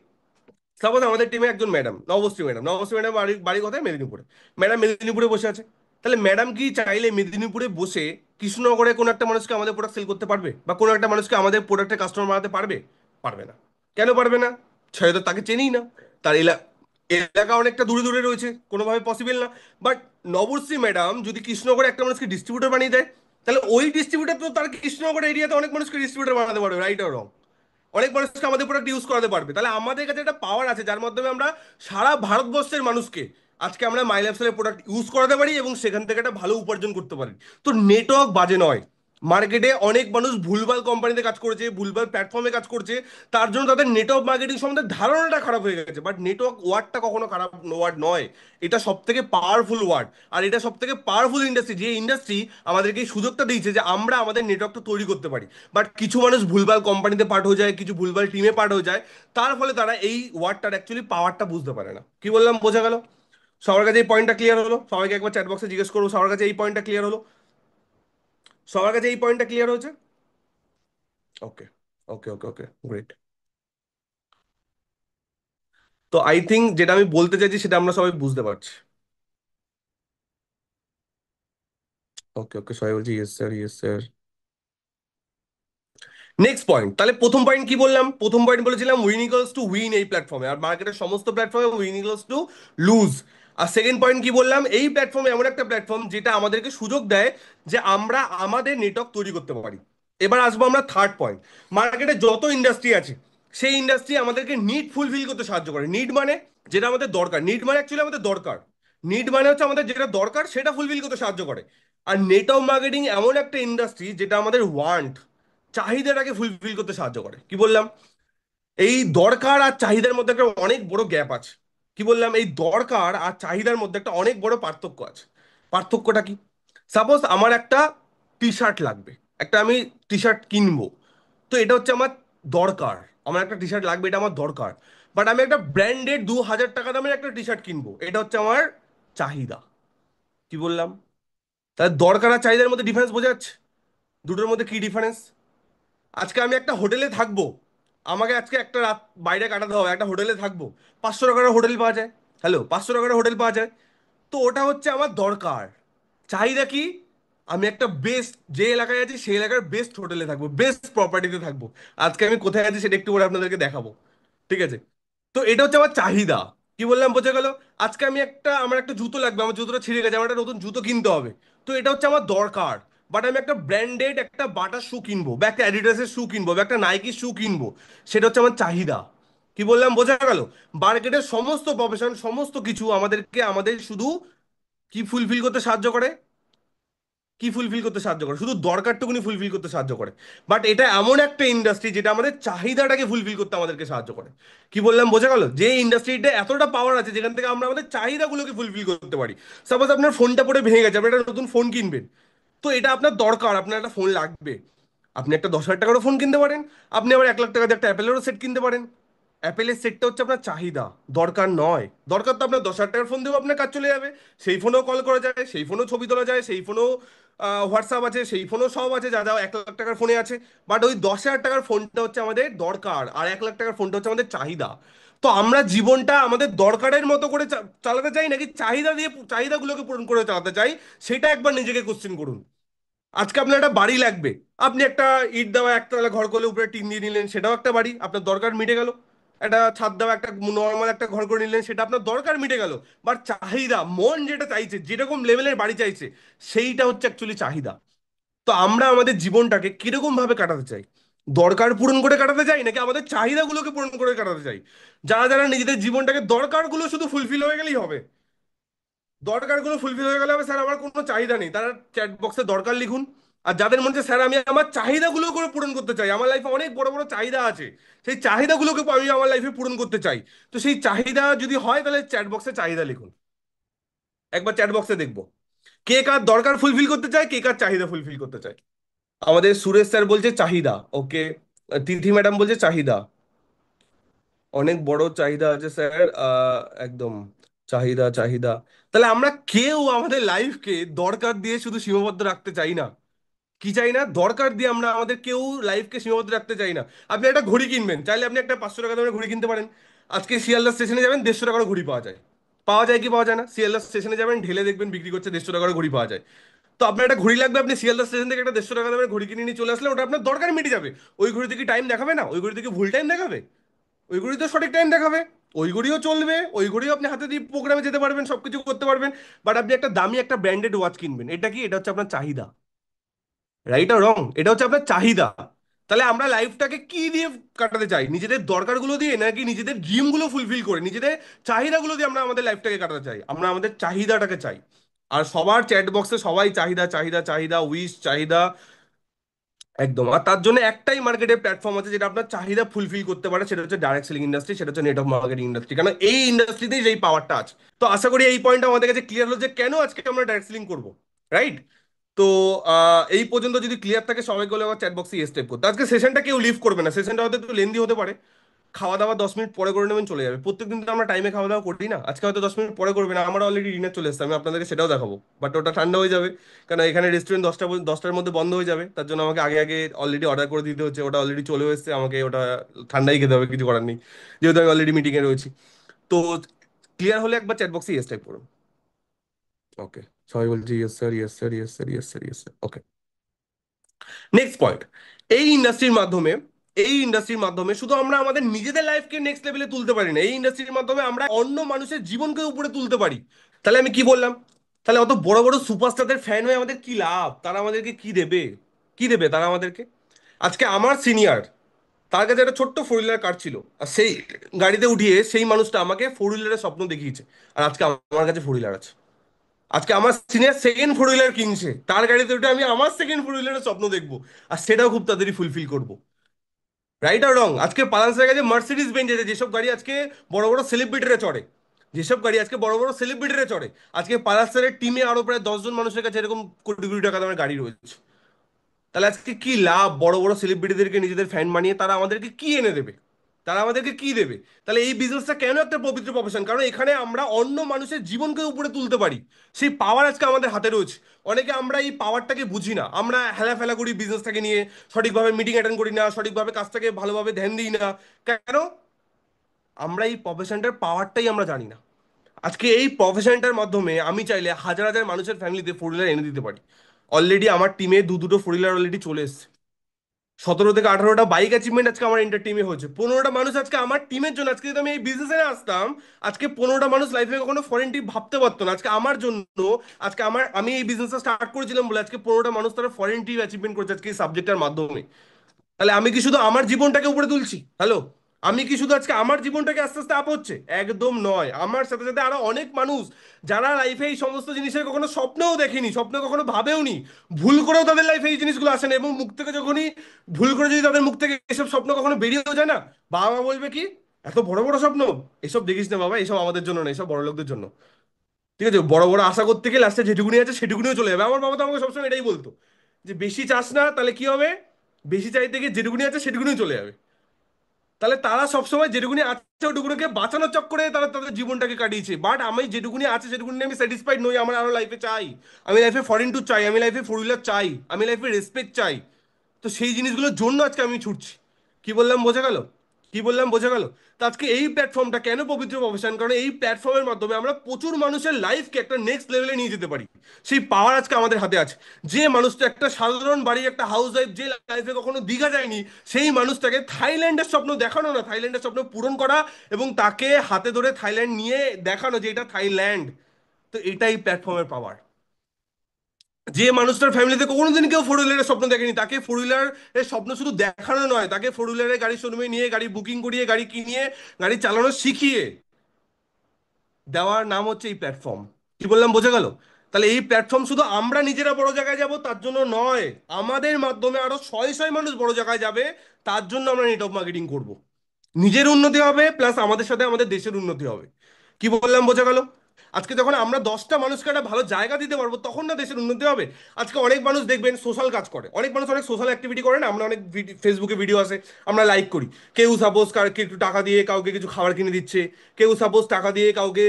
সাপোজ আমাদের টিমে একজন ম্যাডাম, নবশ্রী ম্যাডাম। নবশ্রী ম্যাডাম বাড়ি বাড়ি কোথায়? মেদিনীপুরে। ম্যাডাম মেদিনীপুরে বসে আছে। তাহলে ম্যাডাম কি চাইলে মেদিনীপুরে বসে কৃষ্ণনগরে কোনো একটা মানুষকে আমাদের প্রোডাক্ট সেল করতে পারবে? বা কোনো একটা মানুষকে আমাদের প্রোডাক্টের কাস্টমার বানাতে পারবে? পারবে না। কেন পারবে না? সে তো তাকে চেনেই না। তার এলাকা অনেকটা দূরে দূরে রয়েছে, কোনোভাবে পসিবল না। বাট নবশ্রী ম্যাডাম যদি কৃষ্ণনগরে একটা মানুষকে ডিস্ট্রিবিউটর বানিয়ে দেয়, তাহলে ওই ডিস্ট্রিবিউটর তো তার কৃষ্ণনগর এরিয়াতে অনেক মানুষকে ডিস্ট্রিবিউটর বানাতে পারবে। রাইট আর রং? অনেক মানুষকে আমাদের প্রোডাক্ট ইউজ করাতে পারবে। তাহলে আমাদের কাছে একটা পাওয়ার আছে, যার মাধ্যমে আমরা সারা ভারতবর্ষের মানুষকে আজকে আমরা মাই লাইফস্টাইলের প্রোডাক্ট ইউজ করাতে পারি এবং সেখান থেকে একটা ভালো উপার্জন করতে পারি। তো নেটওয়ার্ক বাজে নয়। মার্কেটে অনেক মানুষ ভুলভাল কোম্পানিতে কাজ করেছে, ভুলভাল প্ল্যাটফর্মে কাজ করছে, তার জন্য তাদের নেটওয়ার্ক মার্কেটিং সম্বন্ধে ধারণাটা খারাপ হয়ে গেছে। বাট নেটওয়ার্ক ওয়ার্ডটা কখনো খারাপ ওয়ার্ড নয়। এটা সব থেকে পাওয়ারফুল ওয়ার্ড। আর এটা সব থেকে পাওয়ারফুল ইন্ডাস্ট্রি, যে ইন্ডাস্ট্রি আমাদেরকে এই সুযোগটা দিয়েছে যে আমরা আমাদের নেটওয়ার্কটা তৈরি করতে পারি। বাট কিছু মানুষ ভুলভাল কোম্পানিতে পার্ট হয়ে যায়, কিছু ভুলভাল টিমে পার্ট হয়ে যায়। তার ফলে তারা এই ওয়ার্ডটার অ্যাকচুয়ালি পাওয়ারটা বুঝতে পারে না। কি বললাম, বোঝা গেল? সবার কাছে এই পয়েন্টটা ক্লিয়ার হলো? সবাইকে একবার চ্যাট বক্সে জিজ্ঞেস করবো, সবার কাছে এই পয়েন্টটা ক্লিয়ার হলো? সবার কাছে এই পয়েন্টটা ক্লিয়ার হয়েছে? ওকে, ওকে, ওকে, ওকে, গ্রেট। তো আই থিঙ্ক যেটা আমি বলতে চাইছি সেটা আমরা সবাই বুঝতে পারছি। ওকে, ওকে, সবাই বলছি yes sir, yes sir. Next point, তাহলে প্রথম পয়েন্ট কি বললাম? প্রথম পয়েন্ট বলেছিলাম উইন ইকুয়ালস টু উইন এই প্ল্যাটফর্মে, আর মার্কেটের সমস্ত প্ল্যাটফর্মে উইন ইকুয়ালস টু লুজ। আর সেকেন্ড পয়েন্ট কি বললাম? এই প্ল্যাটফর্ম এমন একটা প্ল্যাটফর্ম যেটা আমাদেরকে সুযোগ দেয় যে আমরা আমাদের নেটওয়ার্ক তৈরি করতে পারি। এবার আসবো আমরা থার্ড পয়েন্ট। মার্কেটে যত ইন্ডাস্ট্রি আছে, সেই ইন্ডাস্ট্রি আমাদেরকে নিড ফুলফিল করতে সাহায্য করে। নিড মানে যেটা আমাদের দরকার, নিড মানে অ্যাকচুয়ালি আমাদের দরকার। নিড মানে হচ্ছে আমাদের যেটা দরকার সেটা ফুলফিল করতে সাহায্য করে। আর নেটওয়ার্ক মার্কেটিং এমন একটা ইন্ডাস্ট্রি যেটা আমাদের ওয়ান্ট, চাহিদাটাকে ফুলফিল করতে সাহায্য করে। কি বললাম? এই দরকার আর চাহিদার মধ্যে একটা অনেক বড় গ্যাপ আছে। কি বললাম? এই দরকার আর চাহিদার মধ্যে একটা অনেক বড় পার্থক্য আছে। পার্থক্যটা কি? সাপোজ আমার একটা টি শার্ট লাগবে, একটা আমি টি শার্ট কিনবো। তো এটা হচ্ছে আমার দরকার। আমার একটা টি শার্ট লাগবে, এটা আমার দরকার। বাট আমি একটা ব্র্যান্ডেড 2000 টাকা দামের একটা টি শার্ট কিনবো, এটা হচ্ছে আমার চাহিদা। কি বললাম? তাহলে দরকার আর চাহিদার মধ্যে ডিফারেন্স বোঝা যাচ্ছে? দুটোর মধ্যে কি ডিফারেন্স? আজকে আমি একটা হোটেলে থাকবো, আমাকে আজকে একটা রাত বাইরে কাটাতে হবে, একটা হোটেলে থাকবো, 500 টাকার হোটেল পাওয়া যায়। হ্যালো, 500 টাকার হোটেল পাওয়া যায়। তো ওটা হচ্ছে আমার দরকার। চাহিদা কি? আমি একটা বেস্ট, যে এলাকায় আছি সেই এলাকার বেস্ট হোটেলে থাকবো, বেস্ট প্রপার্টিতে থাকবো। আজকে আমি কোথায় আছি সেটা একটু পরে আপনাদেরকে দেখাবো। ঠিক আছে? তো এটা হচ্ছে আমার চাহিদা। কি বললাম, বোঝা গেল? আজকে আমার একটা জুতো লাগবে, আমার জুতোটা ছিঁড়ে গেছে, আমার একটা নতুন জুতো কিনতে হবে। তো এটা হচ্ছে আমার দরকার। বাট আমি একটা ব্র্যান্ডেড একটা বাটার শু কিনবো, বা একটা অ্যাডিডাসের শু কিনবো, বা একটা নাইকির শু কিনবো। সেটা হচ্ছে আমার চাহিদা। কি বললাম, বোঝা গেল? মার্কেটের সমস্ত প্রফেশন, সমস্ত কিছু আমাদেরকে, আমাদের শুধু কি ফুলফিল করতে সাহায্য করে? কি ফুলফিল করতে সাহায্য করে? শুধু দরকারটুকুনি ফুলফিল করতে সাহায্য করে। বাট এটা এমন একটা ইন্ডাস্ট্রি যেটা আমাদের চাহিদাটাকে ফুলফিল করতে আমাদেরকে সাহায্য করে। কি বললাম, বোঝা গেল? যে ইন্ডাস্ট্রিটা এতটা পাওয়ার আছে যেখান থেকে আমরা আমাদের চাহিদাগুলোকে ফুলফিল করতে পারি। সাপোজ আপনার ফোনটা পরে ভেঙে গেছে, আপনি একটা নতুন ফোন কিনবেন। তো এটা আপনার দরকার, আপনার একটা ফোন লাগবে। আপনি একটা 10,000 টাকারও ফোন কিনতে পারেন। আপনি আবার 1 লাখ টাকা দিয়ে একটা অ্যাপেলেরও সেট কিনতে পারেন। অ্যাপেলের সেটটা হচ্ছে আপনার চাহিদা, দরকার নয়। দরকার তো আপনার 10,000 টাকার ফোন দিয়েও আপনার কাজ চলে যাবে। সেই ফোনেও কল করা যায়, সেই ফোনেও ছবি তোলা যায়, সেই ফোনেও হোয়াটসঅ্যাপ আছে, সেই ফোনেও সব আছে যা যা 1 লাখ টাকার ফোনে আছে। বাট ওই 10,000 টাকার ফোনটা হচ্ছে আমাদের দরকার, আর 1 লাখ টাকার ফোনটা হচ্ছে আমাদের চাহিদা। তো আমরা জীবনটা আমাদের দরকারের মতো করে চালাতে চাই, নাকি চাহিদা দিয়ে চাহিদাগুলোকে পূরণ করে চালাতে চাই? সেটা একবার নিজেকে কোশ্চেন করুন। আজকে আপনার একটা বাড়ি লাগবে, আপনি একটা ইট দেওয়া একতলা ঘর করলে উপরে টিন দিয়ে নিলেন, সেটাও একটা বাড়ি, আপনার দরকার মিটে গেল। একটা ছাদ দেওয়া একটা নর্মাল একটা ঘর করে নিলেন, সেটা আপনার দরকার মিটে গেল। বাট চাহিদা, মন যেটা চাইছে, যেরকম লেভেলের বাড়ি চাইছে, সেইটা হচ্ছে অ্যাকচুয়ালি চাহিদা। তো আমরা আমাদের জীবনটাকে কিরকম ভাবে কাটাতে চাই? দরকার পূরণ করে কাটাতে চাই, নাকি আমাদের চাহিদাগুলোকে পূরণ করে কাটাতে চাই? যারা যারা নিজেদের জীবনটাকে, দরকারগুলো শুধু ফুলফিল হয়ে গেলেই হবে, দরকারগুলো ফুলফিল হয়ে গেলে হবে, স্যার আমার কোনো চাহিদা নেই, তারা চ্যাট বক্সে দরকার লিখুন। আর যাদের মনে হচ্ছে স্যার আমি আমার চাহিদাগুলো করে পূরণ করতে চাই, আমার লাইফে অনেক বড় বড় চাহিদা আছে, সেই চাহিদাগুলোকে আমি আমার লাইফে পূরণ করতে চাই, তো সেই চাহিদা যদি হয় তাহলে চ্যাট বক্সে চাহিদা লিখুন। একবার চ্যাট বক্সে দেখবো কে কার দরকার ফুলফিল করতে চায়, কে কার চাহিদা ফুলফিল করতে চায়। আমাদের সুরেশ স্যার বলছে চাহিদা, ওকে। তিথি ম্যাডাম বলছে চাহিদা। অনেক বড় চাহিদা আছে স্যার, একদম চাহিদা চাহিদা। তাহলে আমরা কেউ আমাদের লাইফকে দরকার দিয়ে শুধু সীমাবদ্ধ রাখতে চাই না। কি চাই না? দরকার দিয়ে আমরা আমাদের কেউ লাইফকে সীমাবদ্ধ রাখতে চাই না। আপনি একটা ঘড়ি কিনবেন চাইলে, আপনি একটা 500 টাকা দামের ঘড়ি কিনতে পারেন। আজকে শিয়ালদা স্টেশনে যাবেন, 150 টাকার ঘড়ি পাওয়া যায়। পাওয়া যায় কি পাওয়া যায় না? শিয়ালদা স্টেশনে যাবেন, ঢেলে দেখবেন বিক্রি করছে, 150 টাকার ঘড়ি পাওয়া যায়। তো আপনার একটা ঘড়ি লাগবে, আপনি শিয়ালদা স্টেশন থেকে একটা 150 টাকা দামের ঘড়ি কিনে নিয়ে চলে আসলে ওটা আপনার দরকার মিটে যাবে। ওই ঘড়িতে কি টাইম দেখাবে না? ওই ঘড়িতে কি ভুল টাইম দেখাবে? ওই ঘড়ি তো সঠিক টাইম দেখাবে। ওই ঘড়িও চলবে, ওই ঘড়িও আপনি হাতে দিয়ে প্রোগ্রামে যেতে পারবেন, সবকিছু করতে পারবেন। বাট আপনি একটা দামি একটা ব্র্যান্ডেড ওয়াচ কিনবেন, এটা কি? এটা হচ্ছে আপনার চাহিদা। রাইট আর রং? এটা হচ্ছে আপনার চাহিদা। তাহলে আমরা লাইফটাকে কি দিয়ে কাটাতে চাই? নিজেদের দরকারগুলো দিয়ে, নাকি নিজেদের ড্রিমগুলো ফুলফিল করে, নিজেদের চাহিদাগুলো দিয়ে আমরা আমাদের লাইফটাকে কাটাতে চাই? আমরা আমাদের চাহিদাটাকে চাই। আর সবার চ্যাট বক্সে সবাই চাহিদা চাহিদা চাহিদা, উইশ চাহিদা। একদম। আর তার জন্য একটাই মার্কেটের প্ল্যাটফর্ম আছে যেটা আপনার চাহিদা ফুলফিল করতে পারে, সেটা হচ্ছে ডাইরেক্ট সেলিং ইন্ডাস্ট্রি, সেটা হচ্ছে নেটওয়ার্ক মার্কেটিং ইন্ডাস্ট্রি। কারণ এই ইন্ডাস্ট্রিতেই সেই পাওয়ারটা আছে। তো আশা করি এই পয়েন্টটা আমাদের কাছে ক্লিয়ার হলো যে কেন আজকে আমরা ডাইরেক্ট সেলিং করবো। রাইট? তো এই পর্যন্ত যদি ক্লিয়ার থাকে, সবাই বলে আবার চ্যাট বক্সে স্টেপ করতে। আজকে সেশনটা কেউ লিভ করবে না, সেশনটা হয়তো একটু লেন্দি হতে পারে। খাওয়া দাওয়া 10 মিনিট পরে করে নেবেন, চলে যাবে। প্রত্যেকদিন তো আমরা টাইমে খাওয়া দাওয়া করি না, আজকে হয়তো 10 মিনিট পরে করবেন। আমার অলরেডি ডিনার চলে এসেছে, আমি আপনাদেরকে সেটাও দেখাবো। বাট ওটা ঠান্ডা হয়ে যাবে, কারণ এখানে রেস্টুরেন্ট 10টার মধ্যে বন্ধ হয়ে যাবে, তার জন্য আমাকে আগে আগে অলরেডি অর্ডার করে দিতে হচ্ছে। ওটা অলরেডি চলেও এসেছে, আমাকে ওটা ঠান্ডাই খেতে হবে, কিছু করার নেই, যেহেতু আমি অলরেডি মিটিংয়ে রয়েছি। তো ক্লিয়ার হলে একবার চ্যাট বক্সে ইয়েস টাইপ করুন। ওকে, সবাই বলছি yes sir, yes sir, yes sir, yes sir, yes sir. Okay, next point. এই ইন্ডাস্ট্রির মাধ্যমে, এই ইন্ডাস্ট্রির মাধ্যমে শুধু আমরা আমাদের নিজেদের লাইফকে নেক্সট লেভেলে তুলতে পারি না, এই ইন্ডাস্ট্রির মাধ্যমে আমরা অন্য মানুষের জীবনকে উপরে তুলতে পারি। তাহলে আমি কি বললাম? তাহলে অত বড় বড় সুপারস্টারদের ফ্যান হয়ে আমাদের কি লাভ? তারা আমাদেরকে কি দেবে? কি দেবে তারা আমাদেরকে? আজকে আমার সিনিয়র, তার কাছে একটা ছোট্ট 4 হুইলার কার ছিল, আর সেই গাড়িতে উঠিয়ে সেই মানুষটা আমাকে 4 হুইলারের স্বপ্ন দেখিয়েছে। আর আজকে আমার কাছে 4 হুইলার আছে। আজকে আমার সিনিয়র সেকেন্ড 4 হুইলার কিনছে, তার গাড়িতে উঠে আমি আমার সেকেন্ড 4 হুইলারের স্বপ্ন দেখবো। আর সেটাও খুব তাড়াতাড়ি ফুলফিল করবো। রাইট আর রং? আজকে পালসারের কাছে মার্সিডিজ বেঞ্চ আছে, যেসব গাড়ি আজকে বড় বড় সেলিব্রিটিরা চড়ে, যেসব গাড়ি আজকে বড় বড় সেলিব্রিটিরা চড়ে, আজকে পালসারের টিমে আরো প্রায় 10 জন মানুষের কাছে এরকম কোটি কোটি টাকা দামের গাড়ি রয়েছে। তাহলে আজকে কি লাভ? বড় বড় সেলিব্রিটিদেরকে নিজেদের ফ্যান বানিয়ে তারা আমাদেরকে কি এনে দেবে? তারা আমাদেরকে কি দেবে? তাহলে এই বিজনেসটা কেন একটা পবিত্র প্রফেশন? কারণ এখানে আমরা অন্য মানুষের জীবনকে উপরে তুলতে পারি। সেই পাওয়ার আজকে আমাদের হাতে রয়েছে। অনেকে আমরা এই পাওয়ারটাকে বুঝি না, আমরা হেলাফেলা করি বিজনেসটাকে নিয়ে, সঠিকভাবে মিটিং অ্যাটেন্ড করি না, সঠিকভাবে কাজটাকে ভালোভাবে ধ্যান দিই না। কেন? আমরা এই প্রফেশনটার পাওয়ারটাই আমরা জানি না। আজকে এই প্রফেশনটার মাধ্যমে আমি চাইলে হাজার হাজার মানুষের ফ্যামিলিতে ফোর হুইলার এনে দিতে পারি। অলরেডি আমার টিমে দুটো ফোর হুইলার অলরেডি চলে এসেছে। 17 থেকে 18টা বাইক অ্যাচিভমেন্ট আজকে আমার ইন্টার টিমে হয়েছে। 15টা মানুষ আজকে আমার টিমের জন্য, আজকে যদি আমি এই বিজনেসে না আসতাম, আজকে 15টা মানুষ লাইফে কখনো ফরেন ট্রিপ ভাবতে পারতো না। আজকে আমার জন্য, আজকে আমি এই বিজনেসটা স্টার্ট করেছিলাম বলে আজকে 15টা মানুষ তারা ফরেন ট্রিপ অ্যাচিভমেন্ট করেছে আজকে এই সাবজেক্টের মাধ্যমে। তাহলে আমি কি শুধু আমার জীবনটাকে উপরে তুলছি? হ্যালো, আমি কি শুধু আজকে আমার জীবনটাকে আস্তে আস্তে আপ হচ্ছে? একদম নয়। আমার সাথে সাথে আরো অনেক মানুষ যারা লাইফে এই সমস্ত জিনিসের কখনো স্বপ্নও দেখেনি, স্বপ্ন কখনো ভাবেও নি, ভুল করেও তাদের লাইফে এই জিনিসগুলো আসে না, এবং মুখ থেকে যখনই ভুল করে যদি তাদের মুখ থেকে এসব স্বপ্ন কখনো বেরিয়েও যায় না, বাবা মা বলবে কি, এত বড় বড় স্বপ্ন, এসব দেখিস না বাবা, এসব আমাদের জন্য না, এসব বড় লোকদের জন্য। ঠিক আছে, বড় বড় আশা করতে গিয়ে লাস্টে যেটুকুনি আছে সেটুকুনিও চলে যাবে। আমার বাবা তো আমাকে সবসময় এটাই বলতো, যে বেশি চাস না, তাহলে কি হবে? বেশি চাইতে গিয়ে যেটুকুনি আছে সেটুকুনিও চলে যাবে। তাহলে তারা সবসময় যেটুকুনি আছে ওটুকুনিকে বাঁচানোর চক্করে তারা তাদের জীবনটাকে কাটিয়েছে। বাট আমি যেটুকুনি আছে সেটুকুনি নিয়ে আমি স্যাটিসফাইড নই, আমার আরো লাইফে চাই। আমি লাইফে ফরেন ট্যুর চাই, আমি লাইফে ফোর হুইলার চাই, আমি লাইফে রেসপেক্ট চাই। তো সেই জিনিসগুলোর জন্য আজকে আমি ছুটছি। কি বললাম বোঝা গেল? কি বললাম বোঝা গেল? তো আজকে এই প্ল্যাটফর্মটা কেন পবিত্র প্রফেশন? কারণ এই প্ল্যাটফর্মের মাধ্যমে আমরা প্রচুর মানুষের লাইফকে একটা নেক্সট লেভেলে নিয়ে যেতে পারি। সেই পাওয়ার আজকে আমাদের হাতে আছে। যে মানুষটা একটা সাধারণ বাড়ির একটা হাউস ওয়াইফ, যে লাইফে কখনো দীঘা যায়নি, সেই মানুষটাকে থাইল্যান্ডের স্বপ্ন দেখানো, না থাইল্যান্ডের স্বপ্ন পূরণ করা, এবং তাকে হাতে ধরে থাইল্যান্ড নিয়ে দেখানো যে এটা থাইল্যান্ড। তো এটাই প্ল্যাটফর্মের পাওয়ার। যে মানুষটার ফ্যামিলিতে কোনোদিন কেউ ফোর হুইলারের স্বপ্ন দেখেনি, তাকে ফোর হুইলার এর স্বপ্ন শুধু দেখানো নয়, তাকে ফোর হুইলারের গাড়ি শোরুমে নিয়ে গাড়ি বুকিং করিয়ে গাড়ি কিনিয়ে গাড়ি চালানো শিখিয়ে দেওয়ার নাম হচ্ছে এই প্ল্যাটফর্ম। কি বললাম বোঝা গেল? তাহলে এই প্ল্যাটফর্ম শুধু আমরা নিজেরা বড় জায়গায় যাব তার জন্য নয়, আমাদের মাধ্যমে আরো শয়ে শয়ে মানুষ বড় জায়গায় যাবে, তার জন্য আমরা নেটওয়ার্ক মার্কেটিং করব। নিজের উন্নতি হবে, প্লাস আমাদের সাথে আমাদের দেশের উন্নতি হবে। কি বললাম বোঝা গেল? আজকে যখন আমরা 10টা মানুষকে একটা ভালো জায়গা দিতে পারবো তখন না দেশের উন্নতি হবে। আজকে অনেক মানুষ দেখবেন সোশ্যাল কাজ করে, অনেক মানুষ অনেক সোশ্যাল অ্যাক্টিভিটি করে না, আমরা অনেক ফেসবুকে ভিডিও আসে, আমরা লাইক করি। কেউ সাপোজ কাউকে একটু টাকা দিয়ে কাউকে কিছু খাবার কিনে দিচ্ছে, কেউ সাপোজ টাকা দিয়ে কাউকে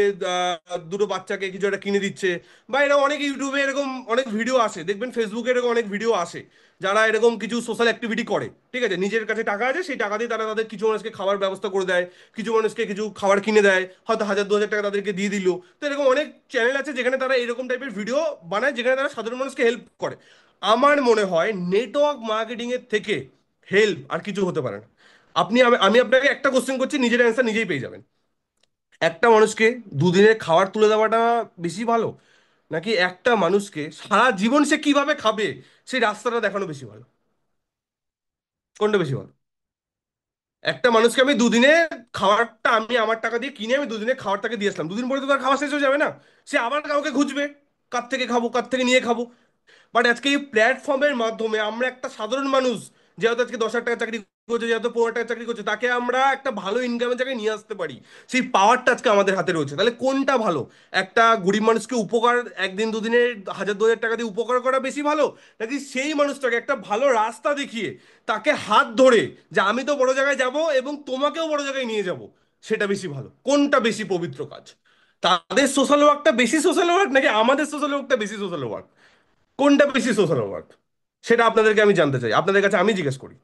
দুটো বাচ্চাকে কিছু একটা কিনে দিচ্ছে, বা এরকম অনেক ইউটিউবে এরকম অনেক ভিডিও আসে, দেখবেন ফেসবুকে এরকম অনেক ভিডিও আসে, যারা এরকম কিছু সোশ্যাল অ্যাক্টিভিটি করে। ঠিক আছে, নিজের কাছে টাকা আছে, সেই টাকা দিয়ে তারা তাদের কিছু মানুষকে খাবার ব্যবস্থা করে দেয়, কিছু মানুষকে কিছু খাবার কিনে দেয়, হয়তো 1000 2000 টাকা তাদেরকে দিয়ে দিল। তো এরকম অনেক চ্যানেল আছে যেখানে তারা এরকম টাইপের ভিডিও বানায়, যেখানে তারা সাধারণ মানুষকে হেল্প করে। আমার মনে হয় নেটওয়ার্ক মার্কেটিং এর থেকে হেল্প আর কিছু হতে পারে না। আমি আপনাকে একটা কোশ্চেন করছি, নিজের অ্যান্সার নিজেই পেয়ে যাবেন। একটা মানুষকে দুদিনের খাবার তুলে দেওয়াটা বেশি ভালো, নাকি একটা মানুষকে সারা জীবন সে কিভাবে খাবে সেই রাস্তাটা দেখানো বেশি ভালো? কোনটা বেশি ভালো? একটা মানুষকে আমি দুদিনে খাবারটা আমি আমার টাকা দিয়ে কিনে আমি দুদিনে খাবারটাকে দিয়ে আসলাম, দুদিন পরে তো তার খাওয়া শেষ হয়ে যাবে না, সে আবার কাউকে খুঁজবে, কার থেকে খাবো, কার থেকে নিয়ে খাবো। বাট আজকে এই প্ল্যাটফর্মের মাধ্যমে আমরা একটা সাধারণ মানুষ, যে হয়তো আজকে 10,000 টাকা চাকরি করছে, যে হয়তো 15,000 টাকা চাকরি করছে, তাকে আমরা একটা ভালো ইনকামের জায়গায় নিয়ে আসতে পারি। সেই পাওয়ারটা আজকে আমাদের হাতে রয়েছে। তাহলে কোনটা ভালো? একটা গরিব মানুষকে উপকার, একদিন দুদিনের 1000 2000 টাকা দিয়ে উপকার করা বেশি ভালো, নাকি সেই মানুষটাকে একটা ভালো রাস্তা দেখিয়ে তাকে হাত ধরে যে আমি তো বড় জায়গায় যাব এবং তোমাকেও বড় জায়গায় নিয়ে যাব, সেটা বেশি ভালো? কোনটা বেশি পবিত্র কাজ? তাদের সোশ্যাল ওয়ার্কটা বেশি সোশ্যাল ওয়ার্ক, নাকি আমাদের সোশ্যাল ওয়ার্কটা বেশি সোশ্যাল ওয়ার্ক? কোনটা বেশি সোশ্যাল ওয়ার্ক? সেটা আপনাদেরকে আমি জানতে চাই, আপনাদের কাছে আমি জিজ্ঞেস করি।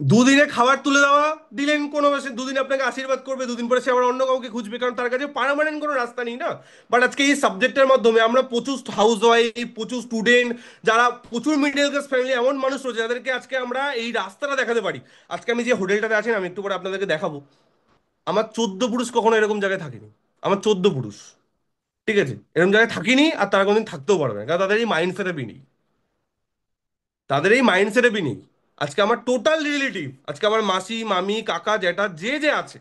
দুদিনে খাবার তুলে দেওয়া দিলেন, কোনো মাসে দুদিন আপনাকে আশীর্বাদ করবে, দুদিন পরে সে আবার অন্য কাউকে খুঁজবে, কারণ তার কাছে পার্মানেন্ট কোনো রাস্তা নেই না। বাট আজকে এই সাবজেক্টের মাধ্যমে আমরা প্রচুর হাউস ওয়াইফ, প্রচুর স্টুডেন্ট, যারা প্রচুর মিডল ক্লাস ফ্যামিলি, এমন মানুষ রয়েছে যাদেরকে আজকে আমরা এই রাস্তাটা দেখাতে পারি। আজকে আমি যে হোটেলটাতে আছি না, আমি একটু পরে আপনাদেরকে দেখাবো, আমার 14 পুরুষ কখনো এরকম জায়গায় থাকেনি। আমার 14 পুরুষ, ঠিক আছে, এরকম জায়গায় থাকিনি, আর তারা কোনোদিন থাকতেও পারবে না, কারণ তাদের এই মাইন্ড সেটআপই নেই, তাদের এই মাইন্ড সেটআপই নেই। আজকে আমার টোটাল রিলেটিভ, আজকে আমার মাসি মামি কাকা জ্যাঠা যে যে আছে,